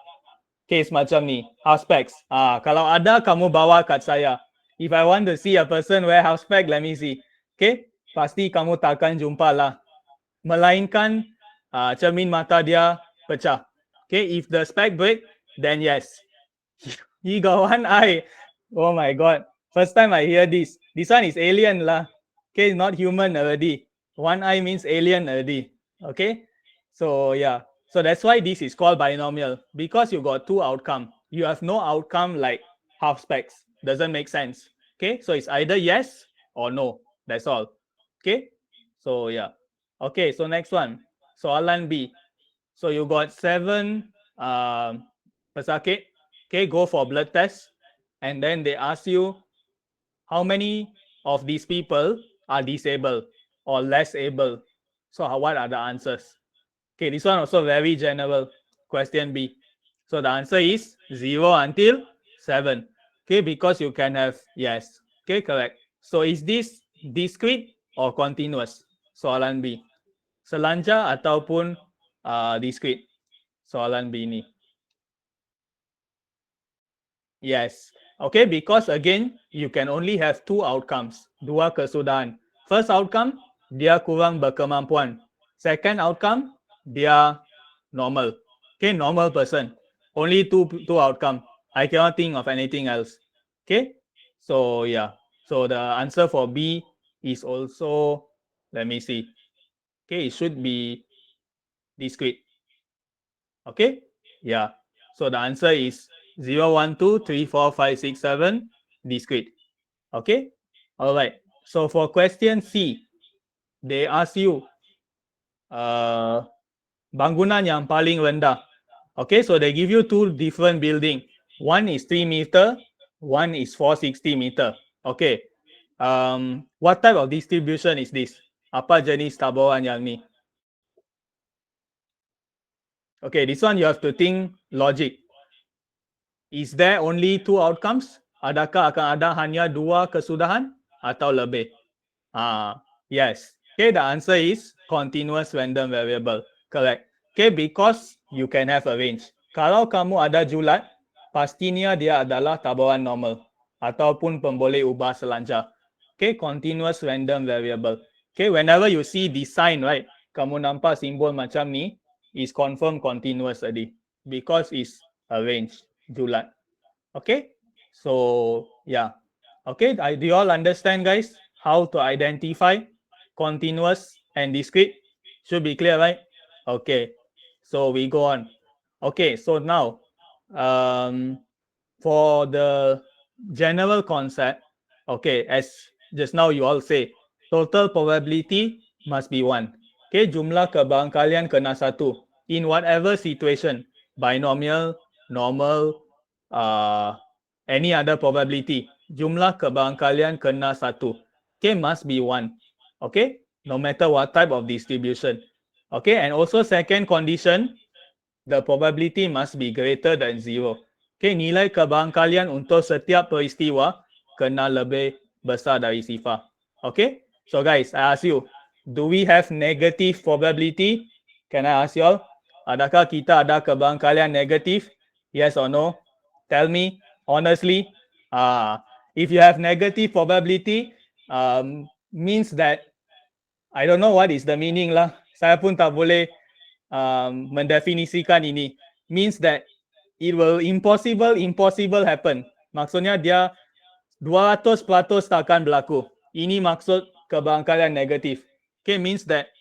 Case macam ni, half specs. Kalau ada, kamu bawa kat saya. If I want to see a person wear half spec, let me see. Okay, pasti kamu takkan jumpa lah. Melainkan cermin mata dia pecah. Okay, if the spec break, then yes. He got one eye. Oh my god. First time I hear this. This one is alien lah. Okay, not human already. One eye means alien already. Okay. So yeah. So that's why this is called binomial. Because you got 2 outcome. You have no outcome like half specs. Doesn't make sense. Okay. So it's either yes or no. That's all. Okay. So yeah. Okay. So next one. Soalan B. So you got 7 pesakit. Okay, go for blood test. And then they ask you how many of these people are disabled or less able. So what are the answers? Okay, this one also very general. Question B. So the answer is 0 until 7. Okay, because you can have yes. Okay, correct. So is this discrete or continuous? Soalan B. Selanjar ataupun discrete? Soalan B ni. Yes. Okay, because again, you can only have 2 outcomes. 2 kesudahan. First outcome, dia kurang berkemampuan. Second outcome, dia normal. Okay, normal person. Only two outcome. I cannot think of anything else. Okay, so yeah. So the answer for B is also, let me see. Okay, it should be discrete. Okay, yeah. So the answer is 0, 1, 2, 3, 4, 5, 6, 7, discrete. Okay, all right. So for question C, they ask you bangunan yang paling rendah. Okay, so they give you 2 different building. One is 3 meter, one is 460 meter. Okay, what type of distribution is this? Apa jenis taburan yang ni? Okay, this one you have to think logic. Is there only 2 outcomes? Adakah akan ada hanya 2 kesudahan atau lebih? Yes. Okay, the answer is continuous random variable. Correct. Okay, because you can have a range. Kalau kamu ada julat, pastinya dia adalah taburan normal ataupun pemboleh ubah selanjar. Okay, continuous random variable. Okay, whenever you see this sign, right, kamu nampak simbol macam ni, is confirm continuous tadi because it's a range, julat. Okay, so yeah. Okay, do you all understand, guys, how to identify continuous and discrete? Should be clear, right? Okay, so we go on. Okay, so now for the general concept, okay, as just now you all say, total probability must be 1. Okay, jumlah kebarangkalian kena 1. In whatever situation, binomial, normal, any other probability, jumlah kebarangkalian kena 1. Okay, must be 1. Okay, no matter what type of distribution. Okay, and also second condition, the probability must be greater than 0. Okay, nilai kebarangkalian untuk setiap peristiwa kena lebih besar dari sifar. Okay, so guys, I ask you, do we have negative probability? Can I ask you all? Adakah kita ada kebarangkalian negatif? Yes or no? Tell me honestly. If you have negative probability, means that I don't know what is the meaning lah. Saya pun tak boleh mendefinisikan ini. Means that it will impossible happen. Maksudnya dia 200% takkan berlaku. Ini maksud kebarangkalian negatif. Okay, means that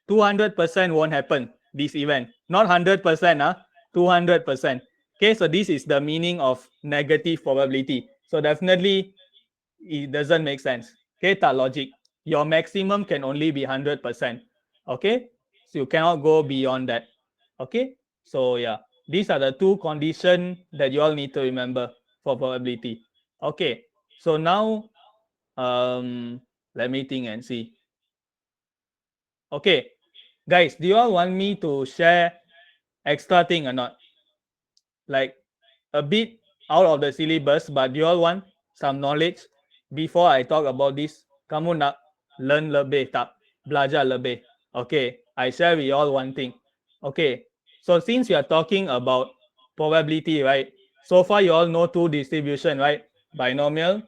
200% won't happen, this event. Not 100%, 200%. Okay, so this is the meaning of negative probability. So definitely it doesn't make sense. Okay, tak logic. Your maximum can only be 100%. Okay, so you cannot go beyond that. Okay, so yeah, these are the two conditions that you all need to remember for probability. Okay, so now let me think and see. Okay, guys, do you all want me to share extra thing or not? Like a bit out of the syllabus, but do you all want some knowledge before I talk about this? Kamu nak learn lebih tak? Belajar lebih. Okay, I share with you all one thing. Okay, so since we are talking about probability, right? So far you all know two distribution, right? Binomial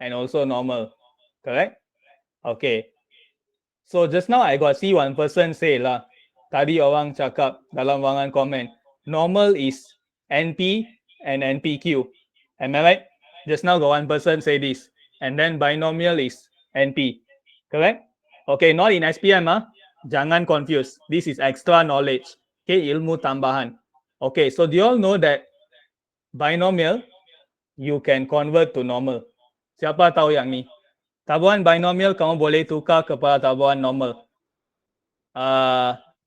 and also normal, correct? Okay, so just now I got see one person say lah, tadi orang cakap dalam ruangan komen, normal is NP and NPQ. Am I right? Just now got one person say this, and then binomial is NP, correct? Okay, not in SPM jangan confuse. This is extra knowledge. Okay, ilmu tambahan. Okay, so do you all know that binomial you can convert to normal? Siapa tahu yang ni? Tabuhan binomial kamu boleh tukar kepada tabuhan normal.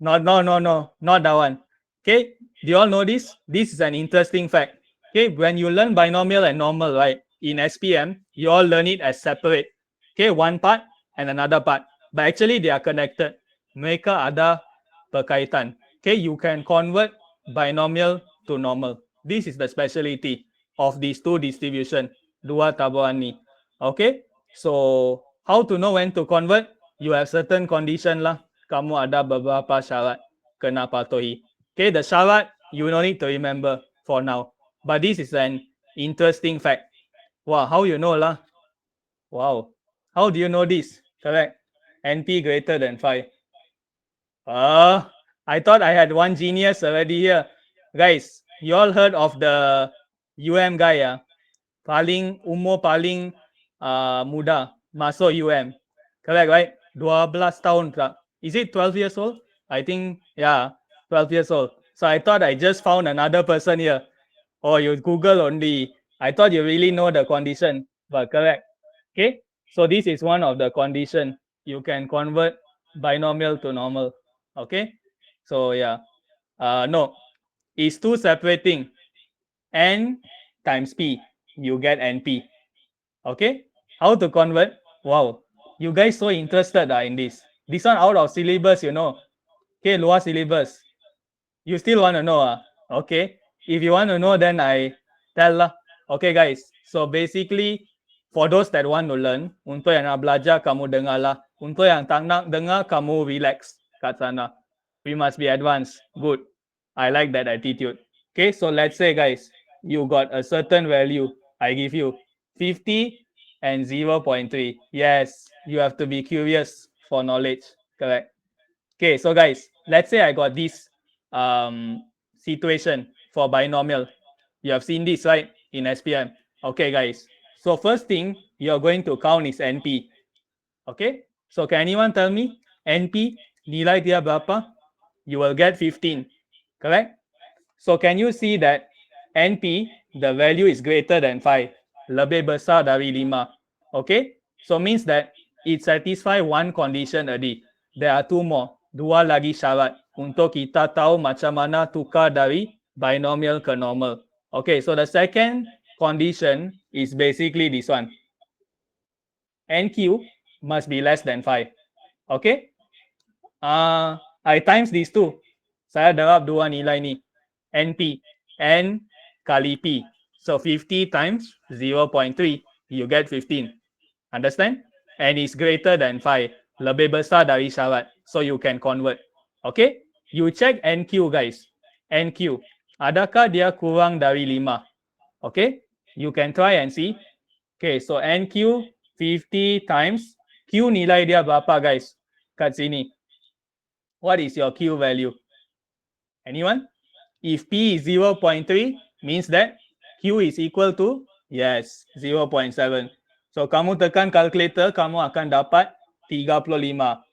Not that one. Okay, do you all know this? This is an interesting fact. Okay, when you learn binomial and normal, right, in SPM, you all learn it as separate. Okay, one part and another part, but actually they are connected. Mereka ada berkaitan. Okay, you can convert binomial to normal. This is the specialty of these two distribution, dua tabuhan ni. Okay, so how to know when to convert? You have certain condition lah. Kamu ada beberapa syarat kena patuhi. Okay, the syarat you no need to remember for now. But this is an interesting fact. Wow, how you know lah? Wow, how do you know this? Correct. NP greater than 5. I thought I had one genius already here. Guys, you all heard of the UM guy ya? Paling umur paling muda masuk UM. Correct, right? 12 tahun tak? Is it 12 years old? I think, yeah, 12 years old. So I thought I just found another person here. Oh, you Google only. I thought you really know the condition, but correct. Okay, so this is one of the condition. You can convert binomial to normal. Okay, so yeah, no, it's two separating. N times P, you get NP. Okay, how to convert? Wow, you guys so interested in this. This one out of syllabus, you know. Okay, luar syllabus. You still want to know? Okay, if you want to know, then I tell lah. Okay guys, so basically for those that want to learn, untuk yang nak belajar kamu dengar lah. Untuk yang tak nak dengar, kamu relax kat sana. We must be advanced. Good. I like that attitude. Okay, so let's say guys, you got a certain value. I give you 50 and 0.3. Yes, you have to be curious for knowledge. Correct. Okay, so guys, let's say I got this situation for binomial. You have seen this, right, in SPM. Okay, guys. So first thing you're going to count is NP. Okay, so can anyone tell me NP nilai dia berapa? You will get 15, correct? So can you see that NP, the value is greater than 5, lebih besar dari 5. Okay, so means that it satisfy one condition already. There are two more, dua lagi syarat untuk kita tahu macam mana tukar dari binomial ke normal. Okay, so the second condition is basically this one. NQ must be less than 5. Okay, I times these two. Saya darab dua nilai ni. NP, N kali P. So 50 times 0.3, you get 15. Understand? And it's greater than 5. Lebih besar dari syarat. So you can convert. Okay? You check NQ guys. NQ. Adakah dia kurang dari 5? Okay? You can try and see. Okay, so NQ 50 times. Q nilai dia berapa guys? Kat sini. What is your Q value? Anyone? If P is 0.3, means that Q is equal to, yes, 0.7. So kamu tekan calculator, kamu akan dapat 35.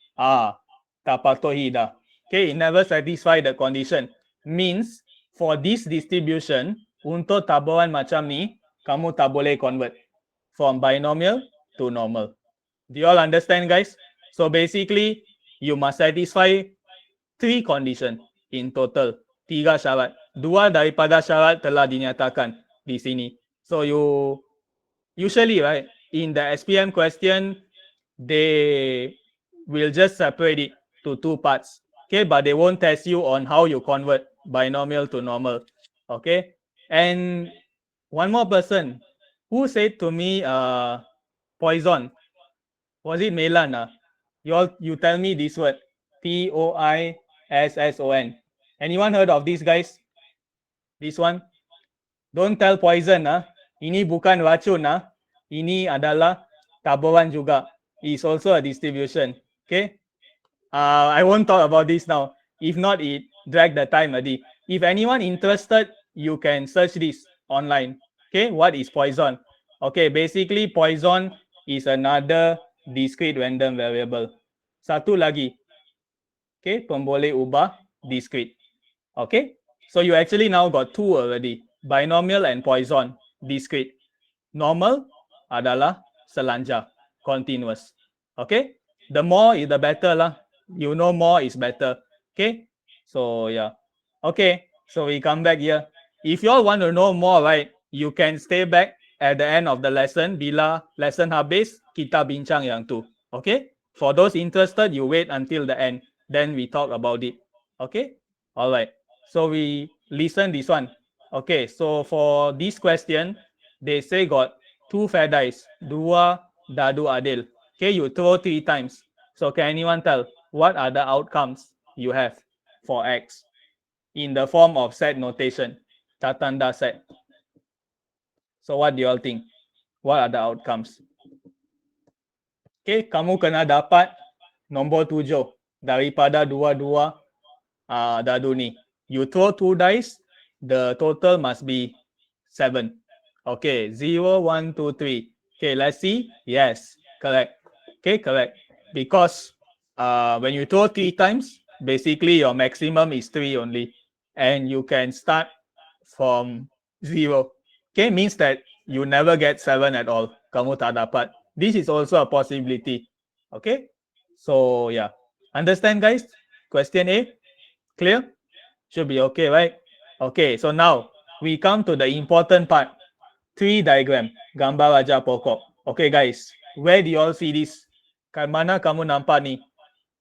Tak patuhi dah. Okay, it never satisfy the condition. Means for this distribution, untuk tabuhan macam ni, kamu tak boleh convert from binomial to normal. Do you all understand, guys? So basically, you must satisfy 3 condition in total. 3 syarat. 2 daripada syarat telah dinyatakan di sini. So you usually, right, in the SPM question, they will just separate it to 2 parts. Okay, but they won't test you on how you convert binomial to normal. Okay, and one more person who said to me, poison. Was it Melan? You tell me this word, Poison. Anyone heard of these guys? This one? Don't tell poison. Ini bukan racun. Ini adalah tabuhan juga. It's also a distribution. Okay. I won't talk about this now. If not, it drag the time already. If anyone interested, you can search this online. Okay, what is poison? Okay, basically poison is another discrete random variable. Satu lagi. Okay, pemboleh ubah discrete. Okay, so you actually now got 2 already. Binomial and Poisson, discrete. Normal adalah selanjar, continuous. Okay, the more is the better lah. You know more is better. Okay, so yeah. Okay, so we come back here. If you all want to know more, right, you can stay back at the end of the lesson. Bila lesson habis, kita bincang yang tu. Okay, for those interested, you wait until the end. Then we talk about it. Okay, all right. So we listen this one. Okay, so for this question, they say got 2 fair dice, dua dadu adil. Okay, you throw 3 times. So can anyone tell what are the outcomes you have for X in the form of set notation, tatanda set? So what do you all think? What are the outcomes? Okay, kamu kena dapat nombor 7 daripada dua-dua dadu ni. You throw 2 dice, the total must be 7. Okay, 0, 1, 2, 3. Okay, let's see. Yes, correct. Okay, correct. Because when you throw 3 times, basically your maximum is 3 only. And you can start from 0. Okay, means that you never get 7 at all. Kamu tak dapat. This is also a possibility. Okay, so yeah. Understand, guys? Question A? Clear? Should be okay, right? Okay, so now we come to the important part. 3 diagram, gambar raja pokok. Okay, guys, where do you all see this? Kat mana kamu nampak ni?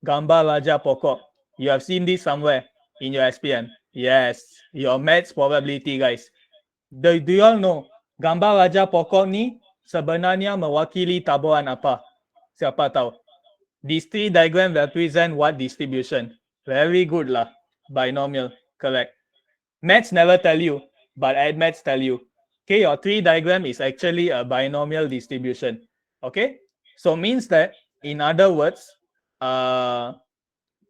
Gambar raja pokok. You have seen this somewhere in your SPM. Yes, your maths probability, guys. Do you all know gambar raja pokok ni sebenarnya mewakili tabuhan apa? Siapa tahu? These 3 diagram represent what distribution? Very good lah. Binomial, correct. Maths never tell you, but AdMaths tell you. Okay, your 3 diagram is actually a binomial distribution. Okay, so means that, in other words,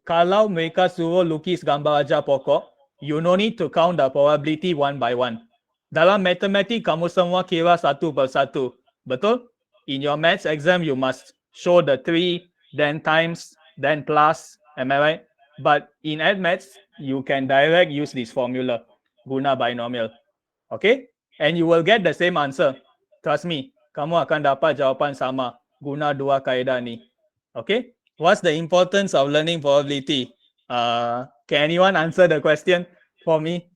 kalau mereka suruh lukis gambar raja pokok, you no need to count the probability one by one. Dalam matematik, kamu semua kira satu persatu. Betul? In your maths exam, you must show the 3, then times, then plus. Am I right? But in AdMaths, you can direct use this formula, guna binomial. Okay? And you will get the same answer. Trust me, kamu akan dapat jawapan sama guna 2 kaedah ni. Okay? What's the importance of learning probability? Can anyone answer the question for me?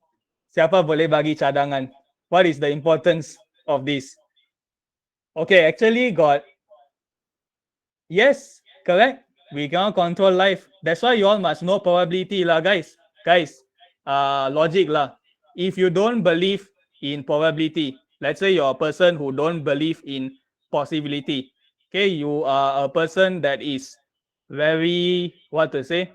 Siapa boleh bagi cadangan? What is the importance of this? Okay, actually got. Yes, correct. We cannot control life. That's why you all must know probability lah, guys. Guys, logic lah. If you don't believe in probability, let's say you're a person who don't believe in possibility. Okay, you are a person that is very, what to say?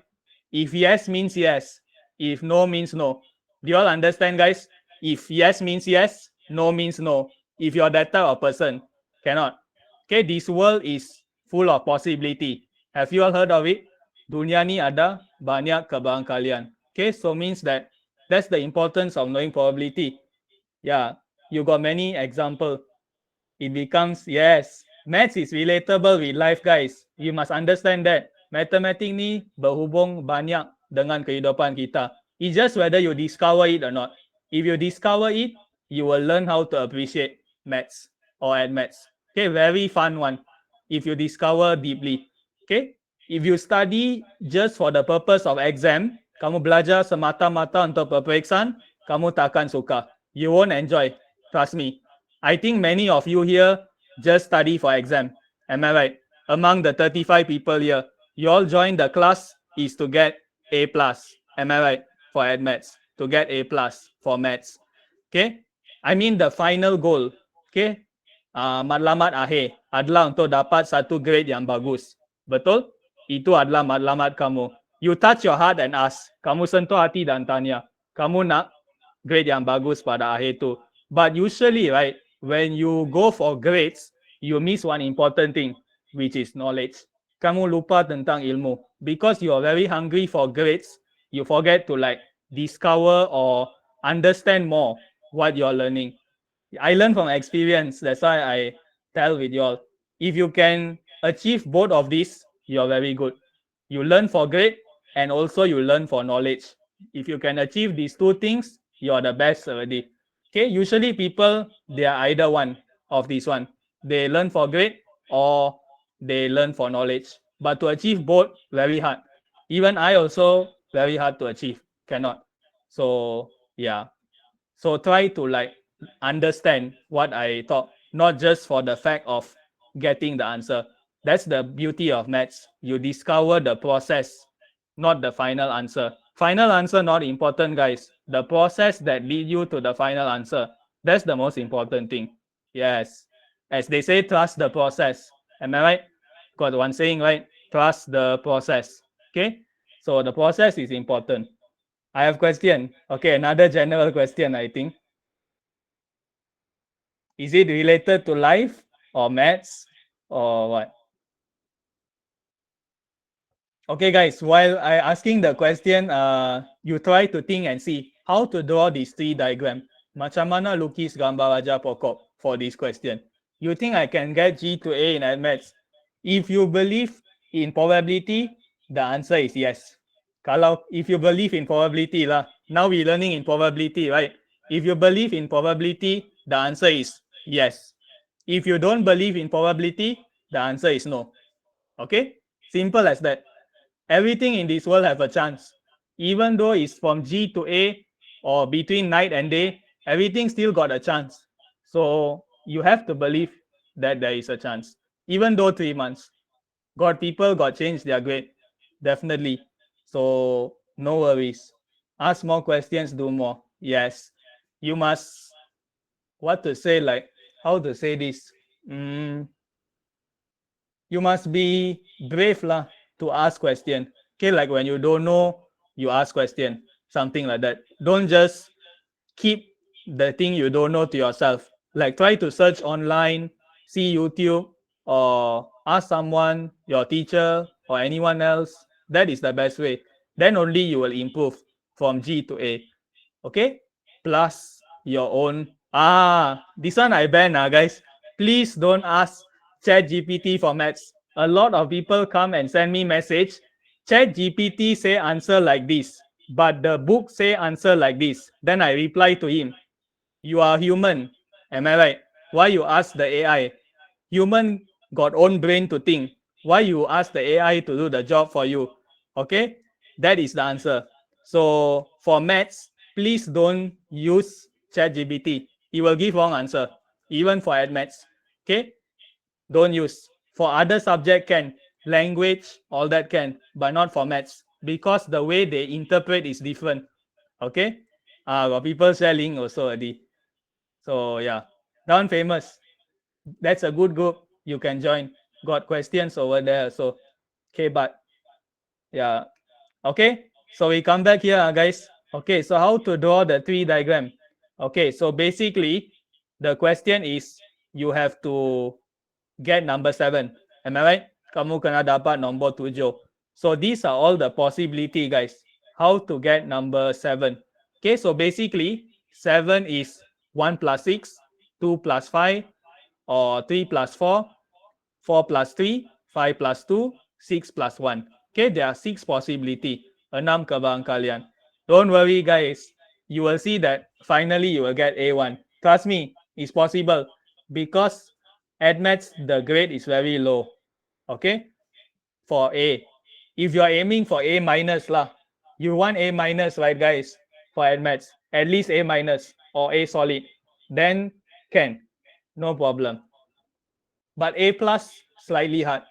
If yes means yes, if no means no. Do you all understand, guys? If yes means yes, no means no. If you're that type of person, cannot. Okay, this world is full of possibility. Have you all heard of it? Dunia ni ada banyak kebarangkalian. Okay, so means that that's the importance of knowing probability. Yeah, you got many example. It becomes, yes, Maths is relatable with life, guys. You must understand that. Mathematics ni berhubung banyak dengan kehidupan kita. It's just whether you discover it or not. If you discover it, you will learn how to appreciate maths or at maths. Okay, very fun one. If you discover deeply. Okay, if you study just for the purpose of exam, kamu belajar semata-mata untuk peperiksaan, kamu takkan suka. You won't enjoy. Trust me. I think many of you here just study for exam. Am I right? Among the 35 people here, you all join the class is to get A plus. Am I right? For Ed Maths, to get A plus for Maths. Okay? I mean the final goal. Okay? Matlamat akhir adalah untuk dapat satu grade yang bagus. Betul? Itu adalah matlamat kamu. You touch your heart and ask. Kamu sentuh hati dan tanya. Kamu nak grade yang bagus pada akhir tu. But usually, right, when you go for grades, you miss one important thing, which is knowledge. Kamu lupa tentang ilmu. Because you are very hungry for grades, you forget to like discover or understand more what you're learning. I learn from experience. That's why I tell with y'all. If you can achieve both of these, you're very good. You learn for grade and also you learn for knowledge. If you can achieve these two things, you're the best already. Okay, usually people, they are either one of these one. They learn for grade or they learn for knowledge. But to achieve both, very hard. Even I also very hard to achieve. Cannot. So yeah. So try to like understand what I taught, not just for the fact of getting the answer. That's the beauty of maths. You discover the process, not the final answer. Final answer not important, guys. The process that lead you to the final answer. That's the most important thing. Yes. As they say, trust the process. Am I right? Got one saying, right? Trust the process. Okay. So the process is important. I have question. Okay, another general question, I think. Is it related to life or maths or what? Okay, guys, while I asking the question, you try to think and see how to draw this tree diagram. Macam mana lukis gambar raja pokok for this question? You think I can get G to A in maths? If you believe in probability, the answer is yes. If you believe in probability lah, now we're learning in probability, right? If you believe in probability, the answer is yes. If you don't believe in probability, the answer is no. Okay? Simple as that. Everything in this world have a chance. Even though it's from G to A or between night and day, everything still got a chance. So you have to believe that there is a chance. Even though 3 months. People got changed their grade. Definitely. So no worries. Ask more questions, do more. Yes. You must, what to say, like, how to say this? You must be brave lah to ask question. Okay, like when you don't know, you ask question, something like that. Don't just keep the thing you don't know to yourself. Like try to search online, see YouTube, or ask someone, your teacher or anyone else. That is the best way. Then only you will improve from G to A. Okay? Plus your own. This one I ban, guys. Please don't ask ChatGPT for maths. A lot of people come and send me message. ChatGPT say answer like this, but the book say answer like this. Then I reply to him, you are human. Am I right? Why you ask the AI? Human got own brain to think. Why you ask the AI to do the job for you? Okay? That is the answer. So for maths, please don't use ChatGPT. It will give wrong answer, even for maths. Okay? Don't use. For other subject can, language, all that can, but not for maths, because the way they interpret is different. Okay? Got people selling also already. So yeah, down famous. That's a good group. You can join. Got questions over there. So okay, but yeah. Okay, so we come back here, guys. Okay, so how to draw the tree diagram? Okay, so basically the question is you have to get number 7. Am I right? Kamu kena dapat nombor 7. So these are all the possibility, guys. How to get number 7? Okay, so basically 7 is 1 plus 6, 2 plus 5, or 3 plus 4, 4 plus 3, 5 plus 2, 6 plus 1. Okay, there are 6 possibility. 6 kebarangkalian. Don't worry, guys. You will see that finally you will get A1. Trust me, it's possible because at maths the grade is very low. Okay, for A. If you are aiming for A minus lah, you want A minus, right, guys? For at maths, at least A minus or A solid, then can, no problem. But A plus slightly hard.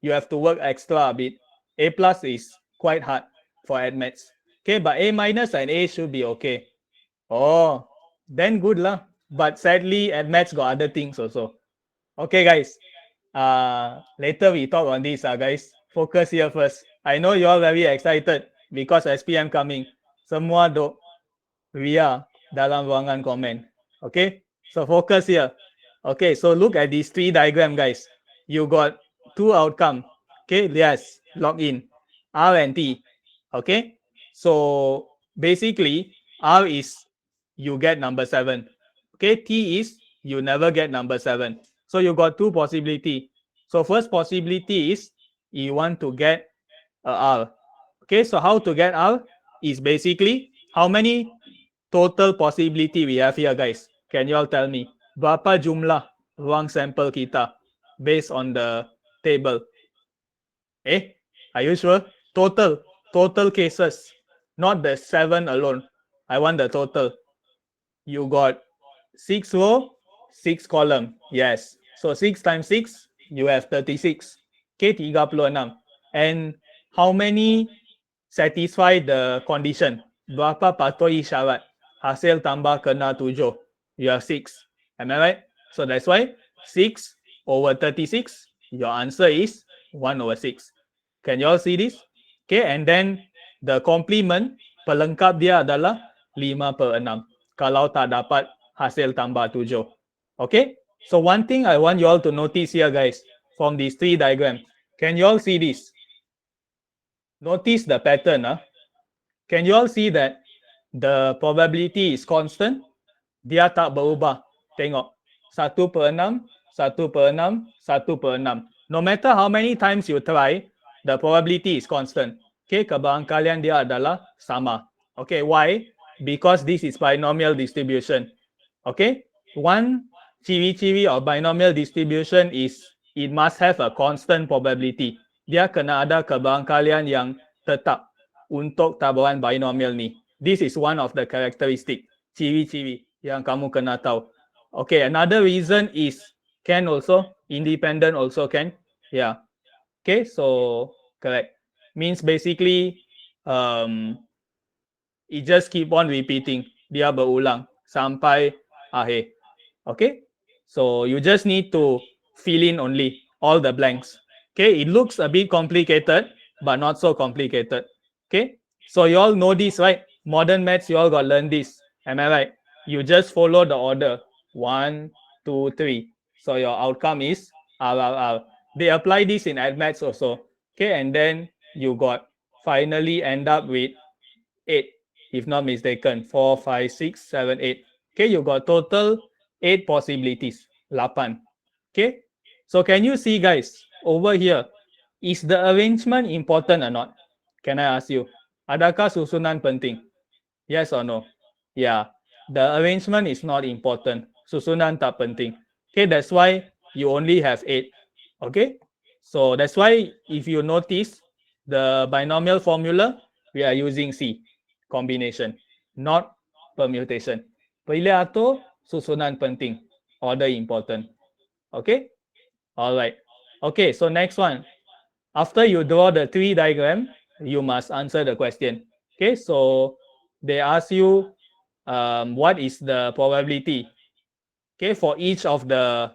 You have to work extra a bit. A plus is quite hard for at maths. Okay, but A minus and A should be okay. Oh, then good lah. But sadly, at maths got other things also. Okay, guys. Later we talk on this, guys. Focus here first. I know you all very excited because SPM coming. Semua duk Ria dalam ruangan komen. Okay, so focus here. Okay, so look at these 3 diagram, guys. You got 2 outcome. Okay, yes, log in R and T. Okay, so basically R is you get number 7. Okay, T is you never get number 7. So you got 2 possibility. So first possibility is you want to get a R. Okay, so how to get R is basically how many total possibility we have here, guys. Can you all tell me berapa jumlah ruang sampel kita based on the table? Are you sure? Total cases, not the 7 alone. I want the total. You got 6 row, 6 column. Yes. So 6 times 6, you have 36. Okay, 36. And how many satisfy the condition? Berapa patuhi syarat? Hasil tambah kena 7. You have 6. Am I right? So that's why 6 over 36, your answer is 1 over 6. Can you all see this? Okay, and then the complement pelengkap dia adalah 5/6. Kalau tak dapat hasil tambah 7. Okay, so one thing I want you all to notice here, guys, from these 3 diagrams. Can you all see this? Notice the pattern. Can you all see that the probability is constant? Dia tak berubah. Tengok. 1/6, 1/6, 1/6. No matter how many times you try, the probability is constant. Okay, kebarangkalian dia adalah sama. Okay, why? Because this is binomial distribution. Okay, one ciri-ciri of binomial distribution is it must have a constant probability. Dia kena ada kebarangkalian yang tetap untuk taburan binomial ni. This is one of the characteristic, ciri-ciri yang kamu kena tahu. Okay, another reason is can also, independent also can. Yeah. Okay, so correct. Means basically it just keep on repeating. Dia berulang sampai akhir. Okay, so you just need to fill in only all the blanks. Okay, it looks a bit complicated, but not so complicated. Okay, so you all know this, right? Modern maths, you all got learn this. Am I right? You just follow the order 1, 2, 3. So your outcome is RRR. They apply this in maths also. Okay, and then you got finally end up with 8, if not mistaken. 4, 5, 6, 7, 8. Okay, you got total 8 possibilities. 8. Okay, so can you see, guys, over here, is the arrangement important or not? Can I ask you? Adakah susunan penting? Yes or no? Yeah, the arrangement is not important. Susunan tak penting. Okay, that's why you only have 8. Okay, so that's why if you notice the binomial formula, we are using C, combination, not permutation. Pilih atur, susunan penting, order important. Okay, all right. Okay, so next one. After you draw the 3 diagram, you must answer the question. Okay, so they ask you what is the probability, okay, for each of the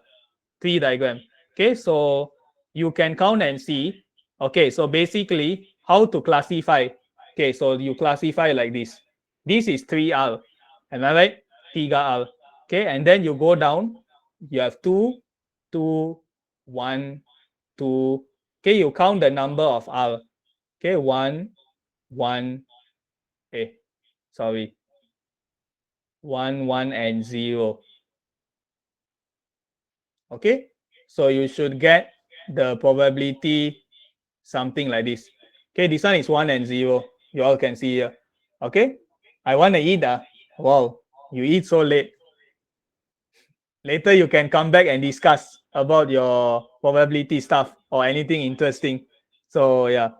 3 diagram. Okay, so you can count and see. Okay, so basically how to classify. Okay, so you classify like this. This is 3R. Am I right? 3R. Okay, and then you go down. You have 2, 2, 1, 2. Okay, you count the number of R. Okay, 1, 1. Sorry. 1, 1, and 0. Okay, so you should get the probability something like this. Okay, this one is 1 and 0. You all can see here. Okay, I want to eat. Wow, you eat so late. Later you can come back and discuss about your probability stuff or anything interesting. So yeah.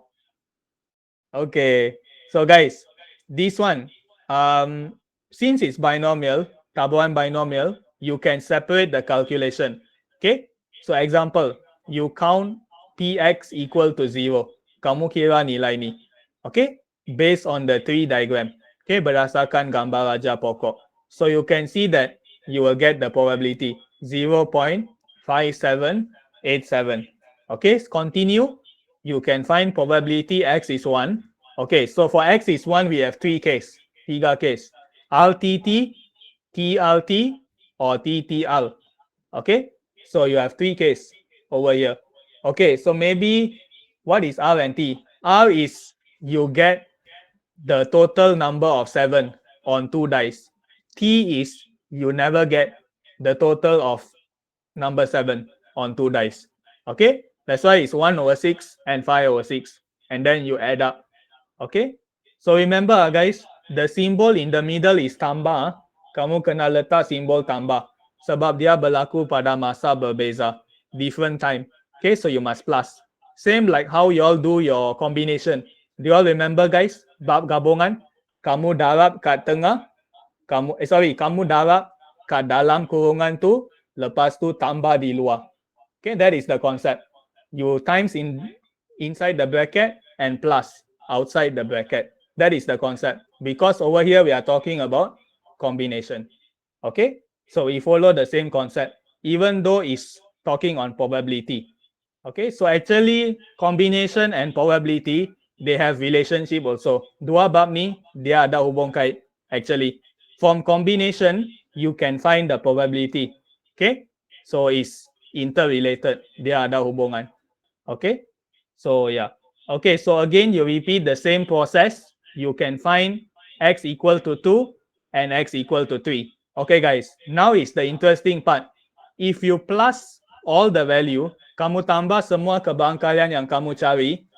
Okay. So guys, this one, since it's binomial, tabuhan binomial, you can separate the calculation. Okay. So example, you count px equal to 0. Kamu kira nilai ni. Okay. Based on the tree diagram. Okay. Berdasarkan gambar raja pokok. So you can see that you will get the probability 0.5787. Okay. Continue. You can find probability x is 1. Okay, so for x is 1, we have 3 case. RTT, TRT, or TTR. Okay, so you have 3 case over here. Okay, so maybe what is R and T? R is you get the total number of 7 on 2 dice. T is you never get the total of number 7 on 2 dice. Okay, that's why it's 1 over 6 and 5 over 6. And then you add up. Okay, so remember guys, the symbol in the middle is tambah. Kamu kena letak simbol tambah sebab dia berlaku pada masa berbeza, different time. Okay, so you must plus. Same like how you all do your combination. Do you all remember guys, bab gabungan? Kamu darab kat tengah, kamu darab kat dalam kurungan tu, lepas tu tambah di luar. Okay, that is the concept. You times inside the bracket and plus outside the bracket. That is the concept. Because over here we are talking about combination. Okay, so we follow the same concept, even though it's talking on probability. Okay, so actually combination and probability, they have relationship also. Dua bab ni dia ada hubung kait actually. From combination, you can find the probability. Okay, so it's interrelated. Dia ada hubungan. Okay, so yeah. Okay, so again, you repeat the same process. You can find x equal to 2 and x equal to 3. Okay, guys, now is the interesting part. If you plus all the value, kamu tambah semua keberangkalian yang kamu cari,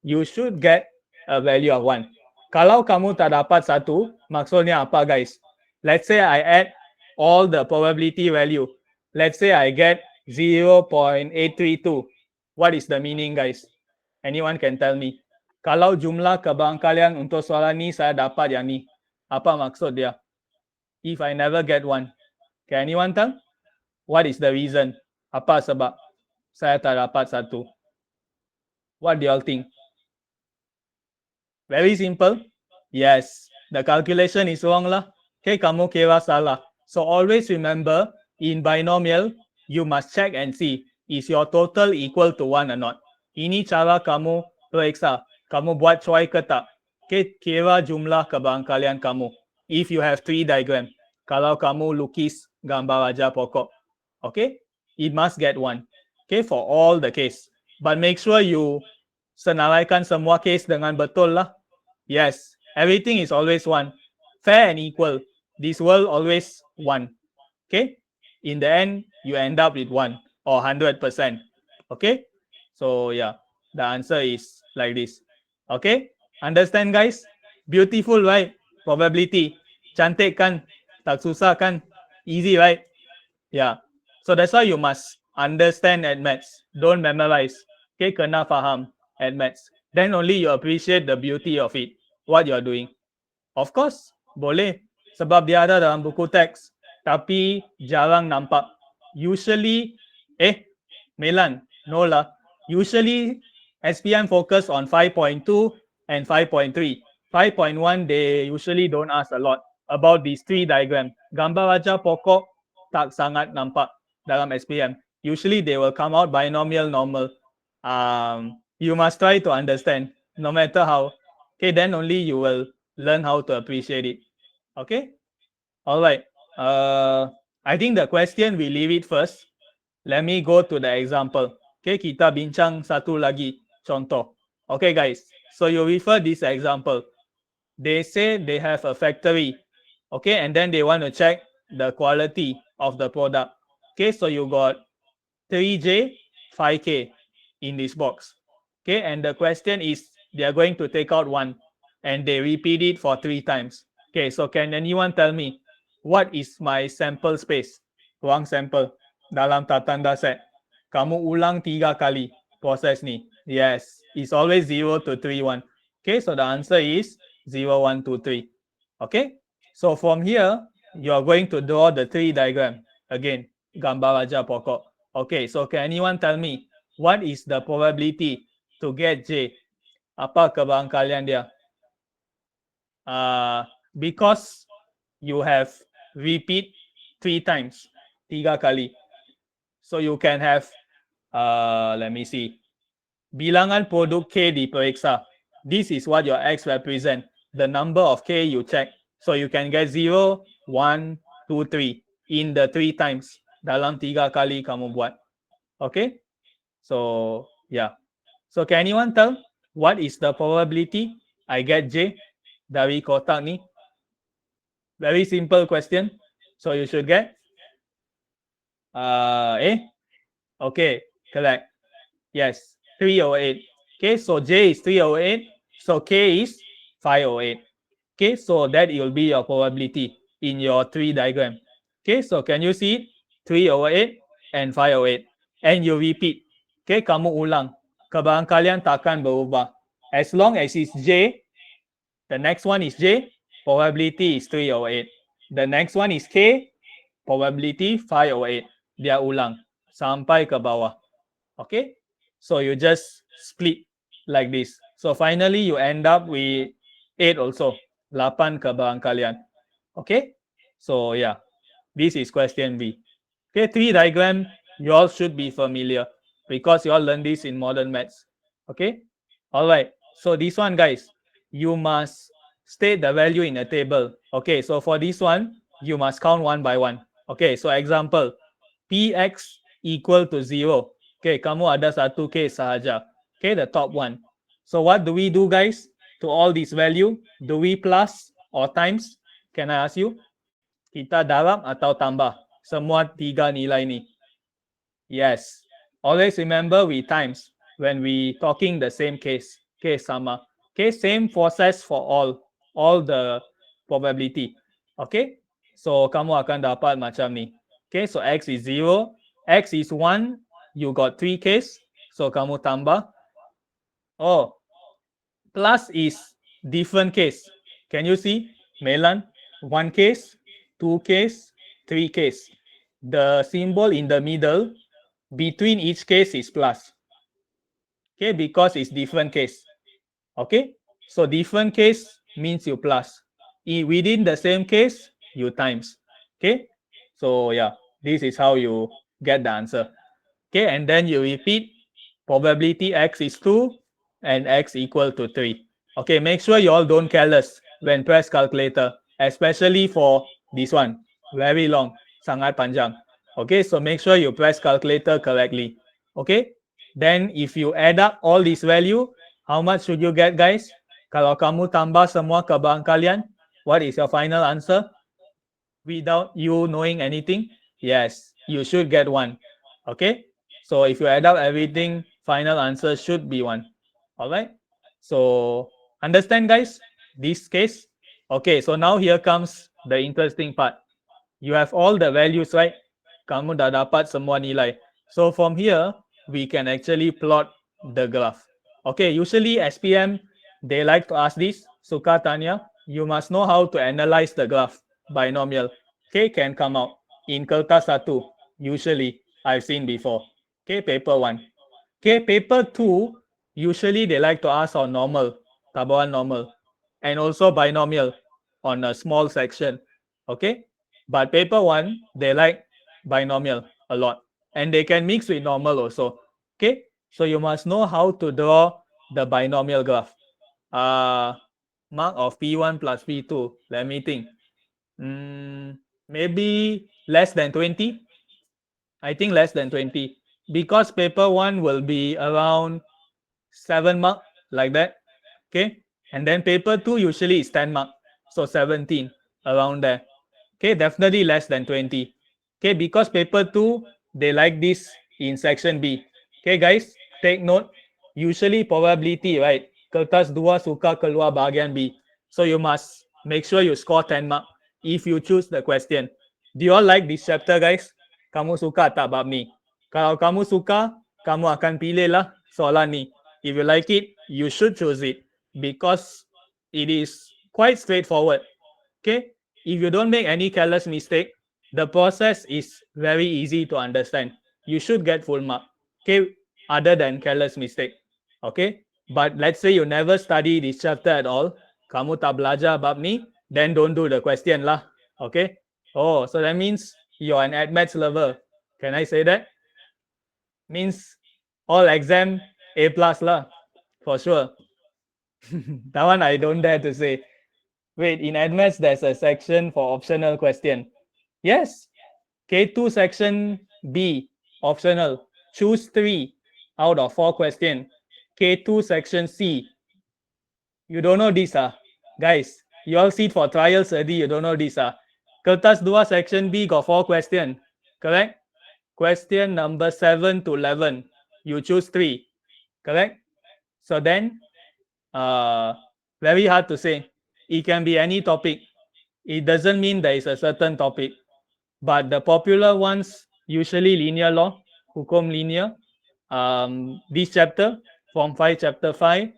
you should get a value of 1. Kalau kamu tak dapat 1, maksudnya apa, guys? Let's say I add all the probability value. Let's say I get 0.832. What is the meaning, guys? Anyone can tell me? Kalau jumlah keberangkalian untuk soalan ni saya dapat yang ni, apa maksud dia? If I never get 1, can anyone tell? What is the reason? Apa sebab saya tak dapat 1? What do you all think? Very simple. Yes, the calculation is wrong lah. Okay, kamu kira salah. So always remember, in binomial, you must check and see, is your total equal to 1 or not? Ini cara kamu periksa. Kamu buat try ke tak? Okay, kira jumlah keberangkalian kamu. If you have 3 diagram. Kalau kamu lukis gambar raja pokok. Okay, it must get 1. Okay, for all the case. But make sure you senaraikan semua case dengan betul lah. Yes, everything is always 1. Fair and equal. This world always 1. Okay? In the end, you end up with 1 or 100%. Okay? So, yeah, the answer is like this. Okay? Understand, guys? Beautiful, right? Probability. Cantik kan? Tak susah kan? Easy, right? Yeah. So, that's why you must understand at maths. Don't memorize. Okay? Kena faham at maths. Then only you appreciate the beauty of it, what you are doing. Of course, boleh. Sebab dia ada dalam buku teks. Tapi jarang nampak. Usually, Melan, no lah. Usually, SPM focus on 5.2 and 5.3. 5.1, they usually don't ask a lot about these 3 diagram. Gambar raja pokok tak sangat nampak dalam SPM. Usually, they will come out binomial normal. You must try to understand, no matter how. Okay, then only you will learn how to appreciate it. Okay, all right. I think the question we leave it first. Let me go to the example. Okay, kita bincang satu lagi contoh. Okay, guys. So you refer this example. They say they have a factory. Okay, and then they want to check the quality of the product. Okay, so you got 3J, 5K. in this box. Okay, and the question is they are going to take out 1 and they repeat it for 3 times. Okay, so can anyone tell me what is my sample space? Ruang sampel dalam tanda set. Kamu ulang 3 kali proses ni. Yes, it's always 0 to 3, 1. Okay, so the answer is 0, 1, 2, 3. Okay, so from here, you are going to draw the tree diagram. Again, gambar aja pokok. Okay, so can anyone tell me what is the probability to get J? Apa kebarangkalian dia? Because you have repeat 3 times, 3 kali. So you can have, let me see, bilangan produk K diperiksa. This is what your X represent, the number of K you check. So you can get 0, 1, 2, 3 in the 3 times. Dalam 3 kali kamu buat. Okay? So, yeah. So can anyone tell what is the probability I get J dari kotak ni? Very simple question. So you should get okay, correct. Yes, 308. Okay, so J is 308. So K is 508. Okay, so that will be your probability in your tree diagram. Okay, so can you see it? 308 and 508. And you repeat. Okay, kamu ulang. Kebarangkalian takkan berubah. As long as it's J, the next one is J, probability is 308. The next one is K, probability 508. Dia ulang sampai ke bawah. Okay, so you just split like this. So finally you end up with 8 also. 8 kebarangkalian. Okay, so yeah, this is question B. Okay, tree diagram, you all should be familiar because you all learn this in modern maths. Okay, all right. So this one, guys, you must state the value in a table. Okay, so for this one, you must count 1 by 1. Okay, so example, Px equal to 0. Okay, kamu ada satu case sahaja. Okay, the top one. So what do we do, guys? To all this value, do we plus or times? Can I ask you? Kita darab atau tambah semua 3 nilai ni? Yes. Always remember we times when we talking the same case. Okay, sama. Okay, same process for all the probability. Okay, so kamu akan dapat macam ni. Okay, so X is 0, X is 1, you got 3 case, so kamu tambah. Oh, plus is different case. Can you see? Melan, 1 case, 2 case, 3 case. The symbol in the middle between each case is plus. Okay, because it's different case. Okay, so different case means you plus. Within the same case, you times. Okay, so yeah, this is how you get the answer. Okay, and then you repeat probability X is 2 and X equal to 3. Okay, make sure you all don't careless when press calculator, especially for this one. Very long, sangat panjang. Okay, so make sure you press calculator correctly. Okay, then if you add up all this value, how much should you get, guys? Kalau kamu tambah semua kebarangkalian, what is your final answer? Without you knowing anything? Yes, you should get 1. Okay, so if you add up everything, final answer should be 1. All right, so understand, guys, this case? Okay, so now here comes the interesting part. You have all the values, right? Kamu dah dapat semua nilai. So from here, we can actually plot the graph. Okay, usually SPM, they like to ask this. Suka tanya, you must know how to analyze the graph. Binomial. Okay, can come out. In kertas 1, usually, I've seen before. Okay, paper 1. Okay, paper 2, usually they like to ask on normal, tabuhan normal, and also binomial on a small section. Okay, but paper 1, they like binomial a lot, and they can mix with normal also. Okay, so you must know how to draw the binomial graph. Mark of P1 plus P2, let me think. Maybe less than 20. I think less than 20, because paper 1 will be around 7 mark, like that. Okay, and then paper 2 usually is 10 mark, so 17, around there. Okay, definitely less than 20. Okay, because paper 2, they like this in section B. Okay, guys, take note, usually probability, right? Kertas 2 suka keluar bahagian B. So you must make sure you score 10 mark if you choose the question. Do you all like this chapter, guys? Kamu suka tak bab ni? Kalau kamu suka, kamu akan pilih lah soalan ni. If you like it, you should choose it because it is quite straightforward. Okay? If you don't make any careless mistake, the process is very easy to understand. You should get full mark. Okay? Other than careless mistake. Okay? But let's say you never study this chapter at all. Kamu tak belajar bab ni, then don't do the question lah. Okay? Oh, so that means you're an admaths lover. Can I say that? Means all exam A plus lah, for sure. That one I don't dare to say. Wait, in admaths there's a section for optional question. Yes, K2 section B, optional. Choose 3 out of 4 question. K2 section C. You don't know this, guys. You all sit for trials already, you don't know this, Kertas 2 section B got 4 question, correct? Question number 7 to 11. You choose 3, correct? So then, very hard to say. It can be any topic. It doesn't mean there is a certain topic. But the popular ones, usually linear law, hukum linear, this chapter, Form 5, Chapter 5,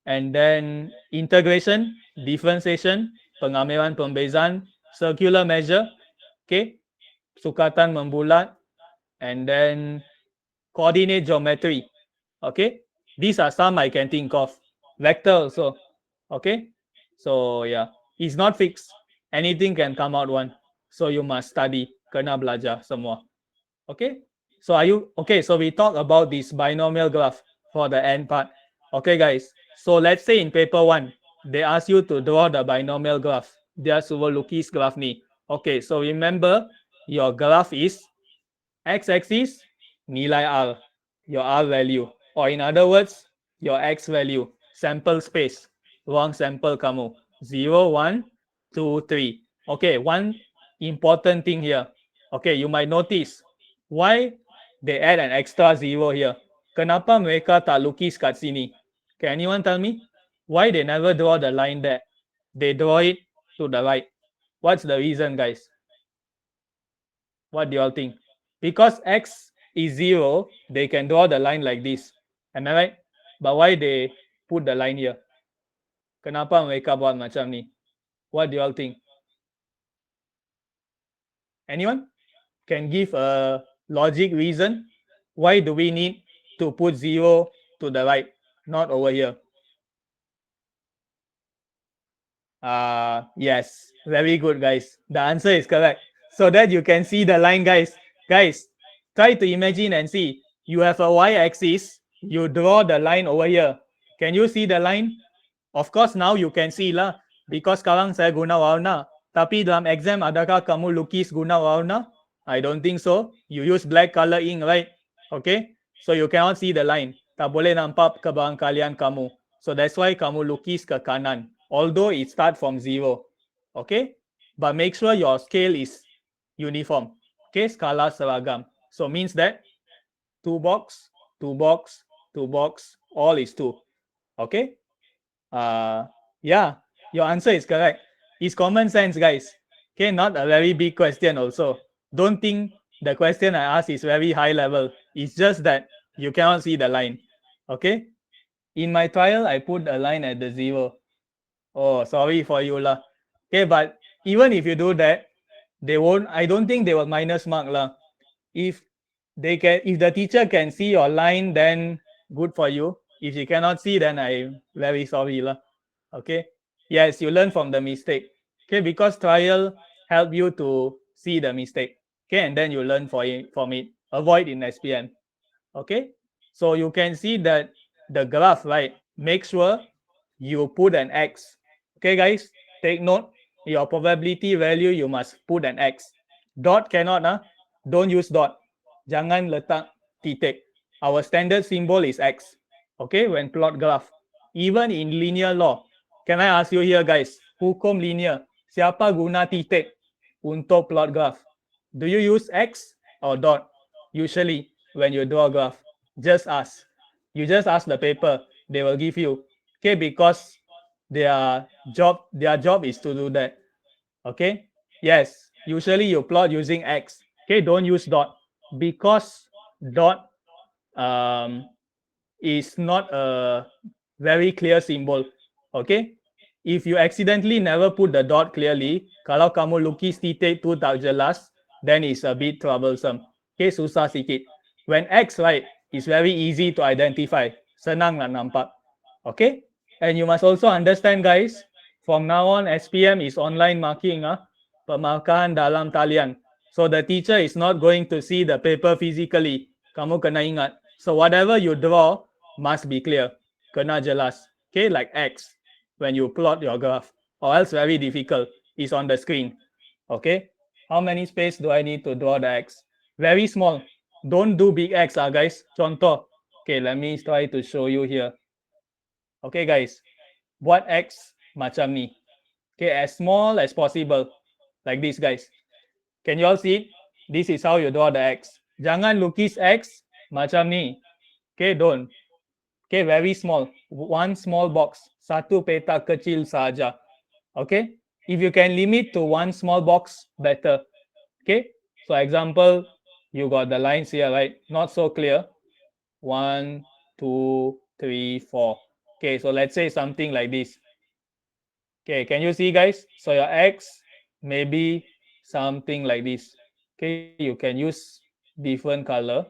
and then integration, differentiation, pengambilan pembezaan, circular measure, okay, sukatan membulat, and then coordinate geometry, okay. These are some I can think of. Vector also, okay. So yeah, it's not fixed. Anything can come out one. So you must study, kena belajar semua. Okay. So are you okay? So we talk about this binomial graph for the end part. Okay, guys. So let's say in paper 1, they ask you to draw the binomial graph. Dia suruh lukis graph ni. Okay, so remember your graph is x-axis nilai R, your R value, or in other words, your X value, sample space, ruang sampel kamu, 0, 1, 2, 3. Okay, one important thing here. Okay, you might notice why they add an extra 0 here. Kenapa mereka tak lukis kat sini? Can anyone tell me? Why they never draw the line there? They draw it to the right. What's the reason, guys? What do you all think? Because X is 0, they can draw the line like this. Am I right? But why they put the line here? Kenapa mereka buat macam ni? What do you all think? Anyone can give a logic reason? Why do we need to put 0 to the right, not over here? Yes, very good, guys. The answer is correct. So that you can see the line, guys. Guys, try to imagine and see. You have a y-axis. You draw the line over here. Can you see the line? Of course, now you can see lah. Because sekarang saya guna warna. Tapi dalam exam, adakah kamu lukis guna warna? I don't think so. You use black color ink, right? Okay? So you cannot see the line. Tak boleh nampak kebarangkalian kamu. So that's why kamu lukis ke kanan. Although it starts from 0. Okay? But make sure your scale is uniform. Okay? Skala seragam. So means that 2 box, 2 box, 2 box, all is 2. Okay? Yeah, your answer is correct. It's common sense, guys. Okay, not a very big question also. Don't think the question I asked is very high level. It's just that you cannot see the line. Okay? In my trial, I put a line at the 0. Oh, sorry for you lah. Okay, but even if you do that, they won't, I don't think they will minus mark lah. If the teacher can see your line, then good for you. If you cannot see, then I'm very sorry lah. Okay. Yes, you learn from the mistake. Okay, because trial help you to see the mistake. Okay, and then you learn from it. Avoid in SPM. Okay. So you can see that the graph, right? Make sure you put an X. Okay, guys, take note. Your probability value, you must put an X. Dot cannot, don't use dot. Jangan letak titik. Our standard symbol is X. Okay, when plot graph. Even in linear law, can I ask you here, guys? Hukum linear. Siapa guna titik untuk plot graph? Do you use X or dot? Usually, when you draw a graph, just ask. You just ask the paper, they will give you. Okay, because their job is to do that. Okay, yes, usually you plot using X. Okay, don't use dot, because dot um, is not a very clear symbol. Okay, if you accidentally never put the dot clearly, kalau kamu lukis titik tu tak jelas, then it's a bit troublesome. Okay, susah sikit. When X, right, is very easy to identify. Senang nak nampak. Okay, and you must also understand, guys, from now on, SPM is online marking, pemarkahan dalam talian. So the teacher is not going to see the paper physically. Kamu kena ingat. So whatever you draw must be clear. Kena jelas. Okay, like X when you plot your graph, or else very difficult. It's on the screen. Okay, how many space do I need to draw the X? Very small. Don't do big X, guys. Contoh. Okay, let me try to show you here. Okay, guys, buat X macam ni. Okay, as small as possible. Like this, guys. Can you all see it? This is how you draw the X. Jangan lukis X macam ni. Okay, don't. Okay, very small. One small box. Satu peta kecil saja. Okay, if you can limit to one small box, better. Okay, so example, you got the lines here, right? Not so clear. 1, 2, 3, 4. Okay, so let's say something like this. Okay, can you see, guys? So your X may be something like this. Okay, you can use different color.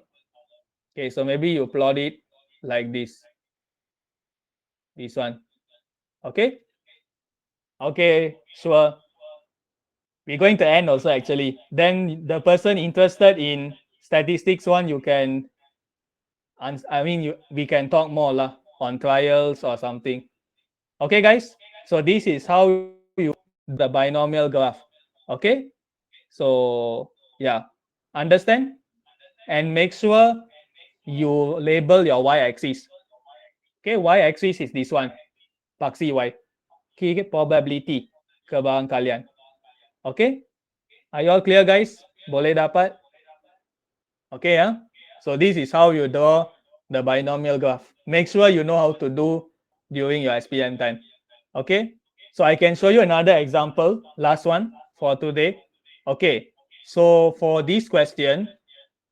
Okay, so maybe you plot it like this one. Okay, okay, sure. We're going to end also, actually. Then the person interested in statistics one, you can, we can talk more lah on trials or something. Okay, guys. So this is how you the binomial graph. Okay. So yeah, understand, and make sure you label your y-axis. Okay, y-axis is this one, paksi y. Key probability kebarangkalian. Okay, are you all clear, guys? Boleh dapat? Okay, so this is how you draw the binomial graph. Make sure you know how to do during your SPM time. Okay, so I can show you another example, last one for today. Okay, so for this question,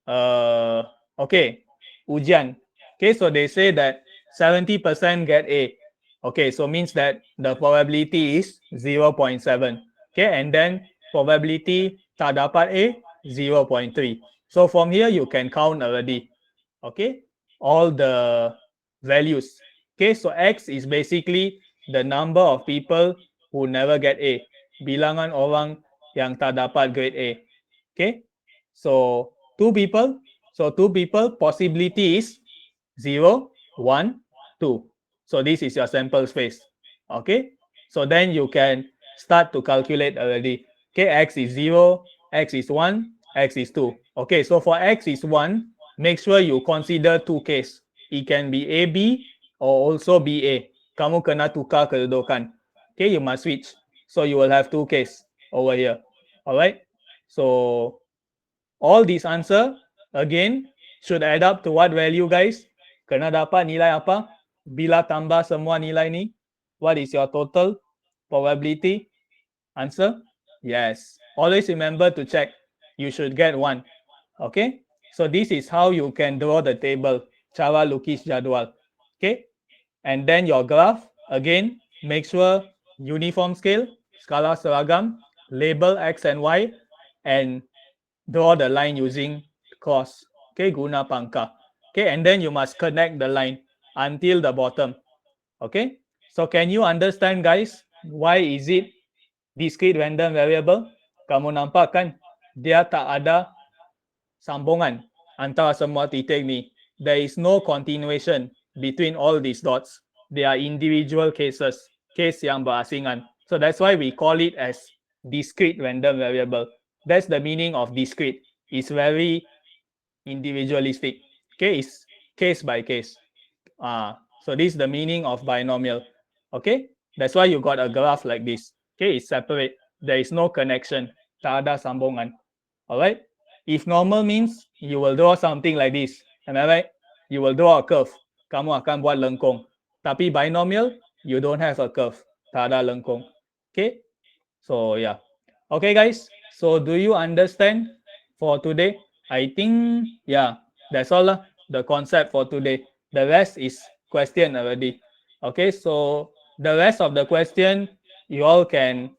okay, ujian. Okay, so they say that 70% get A. Okay, so means that the probability is 0.7. Okay, and then probability tak dapat A, 0.3. So from here, you can count already. Okay, all the values. Okay, so X is basically the number of people who never get A. Bilangan orang yang tak dapat grade A. Okay, so two people. So two people, possibility is 0, 1, 2. So this is your sample space. Okay, so then you can start to calculate already. Okay, X is 0, X is 1, X is 2. Okay, so for X is 1, make sure you consider two case. It can be AB or also BA. Kamu kena tukar kedudukan. Okay, you must switch. So you will have two case over here. All right. So all these answer again should add up to what value, guys? Kena dapat nilai apa? Bila tambah semua nilai ni, what is your total probability? Answer? Yes. Always remember to check. You should get 1. Okay? So this is how you can draw the table. Cara lukis jadual. Okay? And then your graph, again, make sure uniform scale, skala seragam, label X and Y, and draw the line using cross. Okay, guna pangka. Okay, and then you must connect the line until the bottom. Okay, so can you understand, guys, why is it discrete random variable? Kamu nampak kan, dia tak ada sambungan antara semua titik ni. There is no continuation between all these dots. They are individual cases, case yang berasingan. So that's why we call it as discrete random variable. That's the meaning of discrete. It's very individualistic. Okay, it's case by case. So this is the meaning of binomial. Okay, that's why you got a graph like this. Okay, it's separate. There is no connection. Tak ada sambungan. All right. If normal means you will draw something like this. Am I right? You will draw a curve. kamu akan buat lengkung. Tapi binomial, you don't have a curve. Tak ada lengkung. Okay? So, yeah. Okay, guys. So, do you understand for today? I think, yeah, that's all lah. The concept for today. The rest is question already. Okay, so the rest of the question, you all can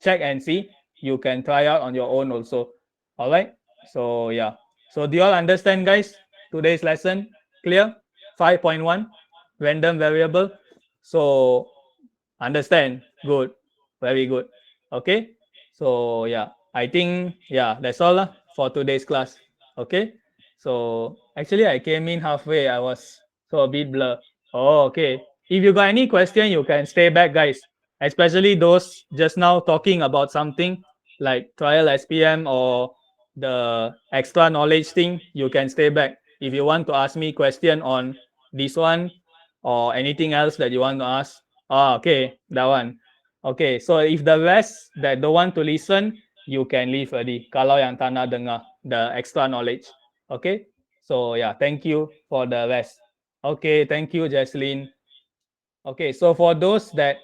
check and see. You can try out on your own also. All right. So, yeah. So, do you all understand, guys? Today's lesson clear? 5.1 random variable. So, understand. Good. Very good. Okay. So, yeah, I think, yeah, that's all for today's class. Okay. So, actually, I came in halfway. I was so a bit blur. Oh, okay. If you got any question, you can stay back, guys. Especially those just now talking about something like trial SPM or the extra knowledge thing, you can stay back. If you want to ask me question on this one or anything else that you want to ask, okay, that one. Okay, so if the rest that don't want to listen, you can leave already. Kalau yang tak nak dengar the extra knowledge. Okay, so yeah, thank you for the rest. Okay, thank you, Jaslyn. Okay, so for those that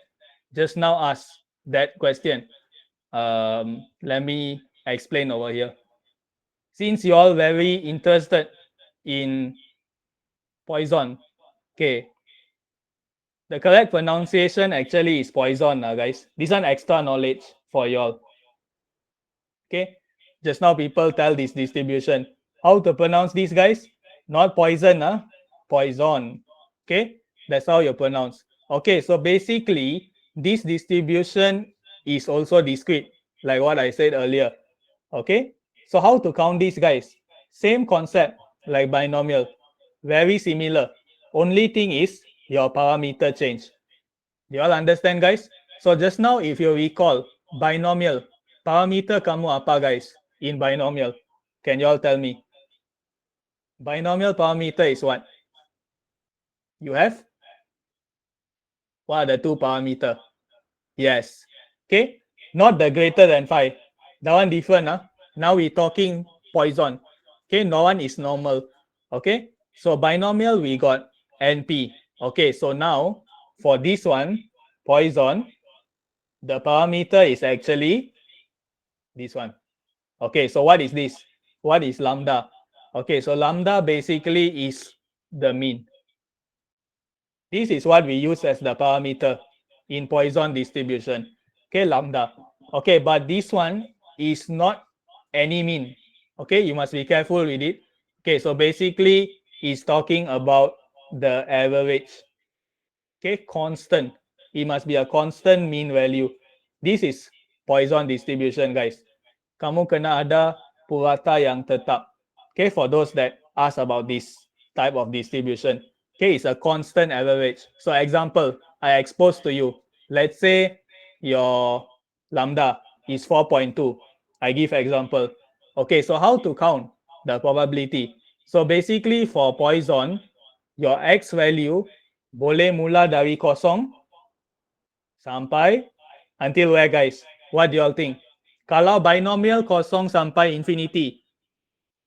just now asked that question, let me explain over here. Since you all very interested in poison, okay, the correct pronunciation actually is poison, guys. This one extra knowledge for you all. Okay, just now people tell this distribution. How to pronounce these guys? Not poison, poison. Okay, that's how you pronounce. Okay, so basically, this distribution is also discrete, like what I said earlier. Okay, so how to count these guys? Same concept like binomial, very similar. Only thing is your parameter change. Do you all understand, guys? So just now, if you recall, binomial, parameter kamu apa, guys, in binomial? Can you all tell me? Binomial parameter is what? You have? What are the two parameter? Yes. Okay. Not the greater than 5. That one different. Now we talking Poisson. Okay. No one is normal. Okay. So binomial, we got NP. Okay. So now for this one, Poisson, the parameter is actually this one. Okay. So what is this? What is lambda? Okay. So lambda basically is the mean. This is what we use as the parameter in Poisson distribution. Okay, lambda. Okay, but this one is not any mean. Okay, you must be careful with it. Okay, so basically it's talking about the average. Okay, constant. It must be a constant mean value. This is Poisson distribution, guys. Kamu kena ada purata yang tetap. Okay, for those that ask about this type of distribution. Okay, it's a constant average. So example, I expose to you. Let's say your lambda is 4.2. I give example. Okay, so how to count the probability? So basically for Poisson, your X value boleh mula dari kosong sampai until where, guys? What do you all think? Kalau binomial kosong sampai infinity,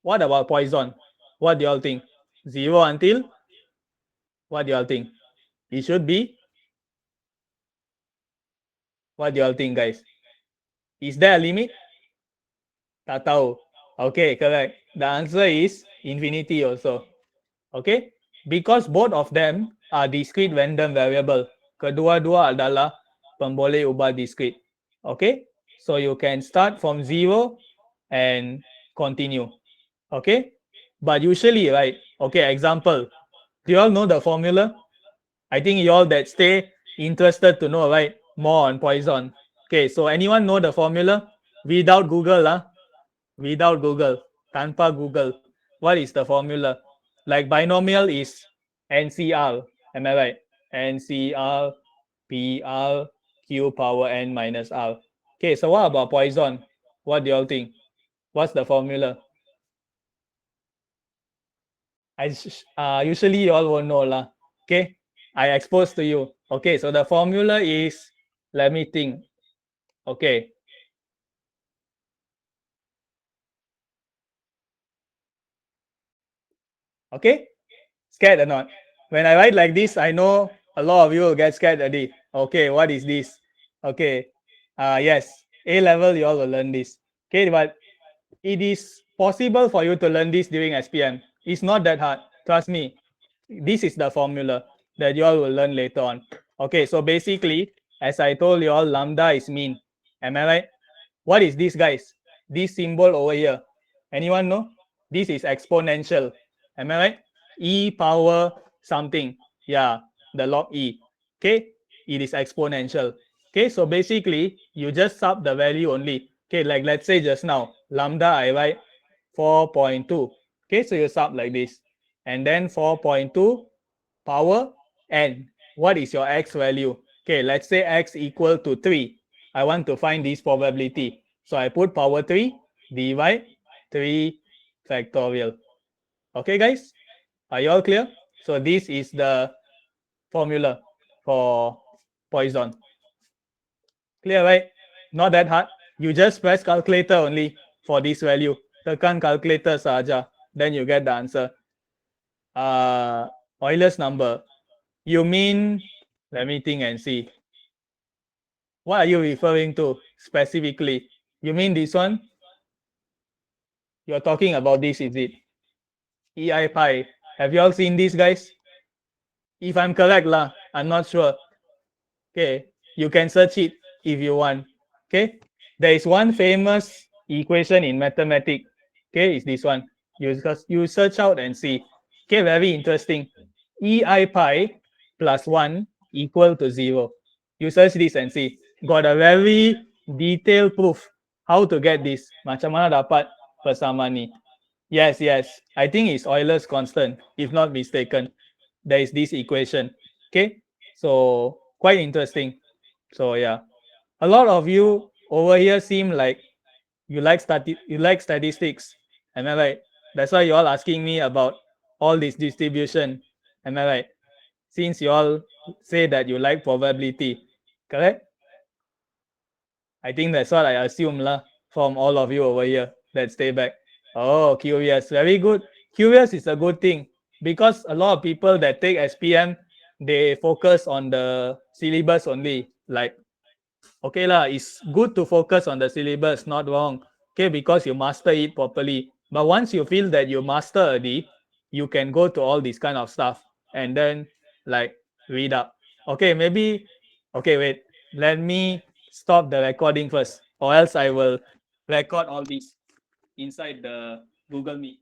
what about Poisson? What do you all think? 0 until? What do you all think? It should be? What do you all think, guys? Is there a limit? Tak tahu. Okay, correct. The answer is infinity also. Okay? Because both of them are discrete random variable. Kedua-dua adalah pemboleh ubah discrete. Okay? So you can start from 0 and continue. Okay? But usually, right? Okay, example. Do you all know the formula? I think you all that stay interested to know, right? More on Poisson. Okay, so anyone know the formula? Without Google, without Google, tanpa Google. What is the formula? Like binomial is NCR, am I right? NCR PR Q power N minus R. Okay, so what about Poisson? What do you all think? What's the formula? Usually you all won't know lah. Okay, I expose to you. Okay, so the formula is, let me think. Okay. Okay, scared or not? when I write like this, I know a lot of you will get scared already. Okay, what is this? Okay, yes, A level, you all will learn this. Okay, but it is possible for you to learn this during SPM. It's not that hard. Trust me. This is the formula that you all will learn later on. Okay, so basically, as I told you all, lambda is mean. Am I right? What is this, guys? This symbol over here. Anyone know? This is exponential. Am I right? E power something. Yeah, the log E. Okay, it is exponential. Okay, so basically, you just sub the value only. Okay, like let's say just now, lambda I write 4.2. Okay, so you sub like this. And then 4.2 power n. What is your x value? Okay, let's say x equal to 3. I want to find this probability. So I put power 3 divide 3 factorial. Okay, guys? Are you all clear? So this is the formula for Poisson. Clear, right? Not that hard. You just press calculator only for this value. Tekan calculator saja. Then you get the answer. Euler's number. You mean, let me think and see. What are you referring to specifically? You mean this one? You're talking about this, is it? EI pi. Have you all seen this, guys? If I'm correct, lah, I'm not sure. Okay, you can search it if you want. Okay, there is one famous equation in mathematics. Okay, it's this one. You search out and see. Okay, very interesting. EI pi plus 1 equal to 0. You search this and see. Got a very detailed proof how to get this. Macam mana dapat persamaan ni? Yes, yes. I think it's Euler's constant, if not mistaken. There is this equation. Okay, so quite interesting. So yeah, a lot of you over here seem like you like statistics. Am I right? That's why you all asking me about all this distribution. Am I right? Since you all say that you like probability, correct? I think that's what I assume lah from all of you over here that stay back. Oh, curious. Very good. Curious is a good thing because a lot of people that take SPM, they focus on the syllabus only. Like, okay lah, it's good to focus on the syllabus, not wrong. Okay, because you master it properly. But once you feel that you master already, you can go to all this kind of stuff and then like read up. Okay, maybe, okay, wait, let me stop the recording first, or else I will record all this inside the Google Meet.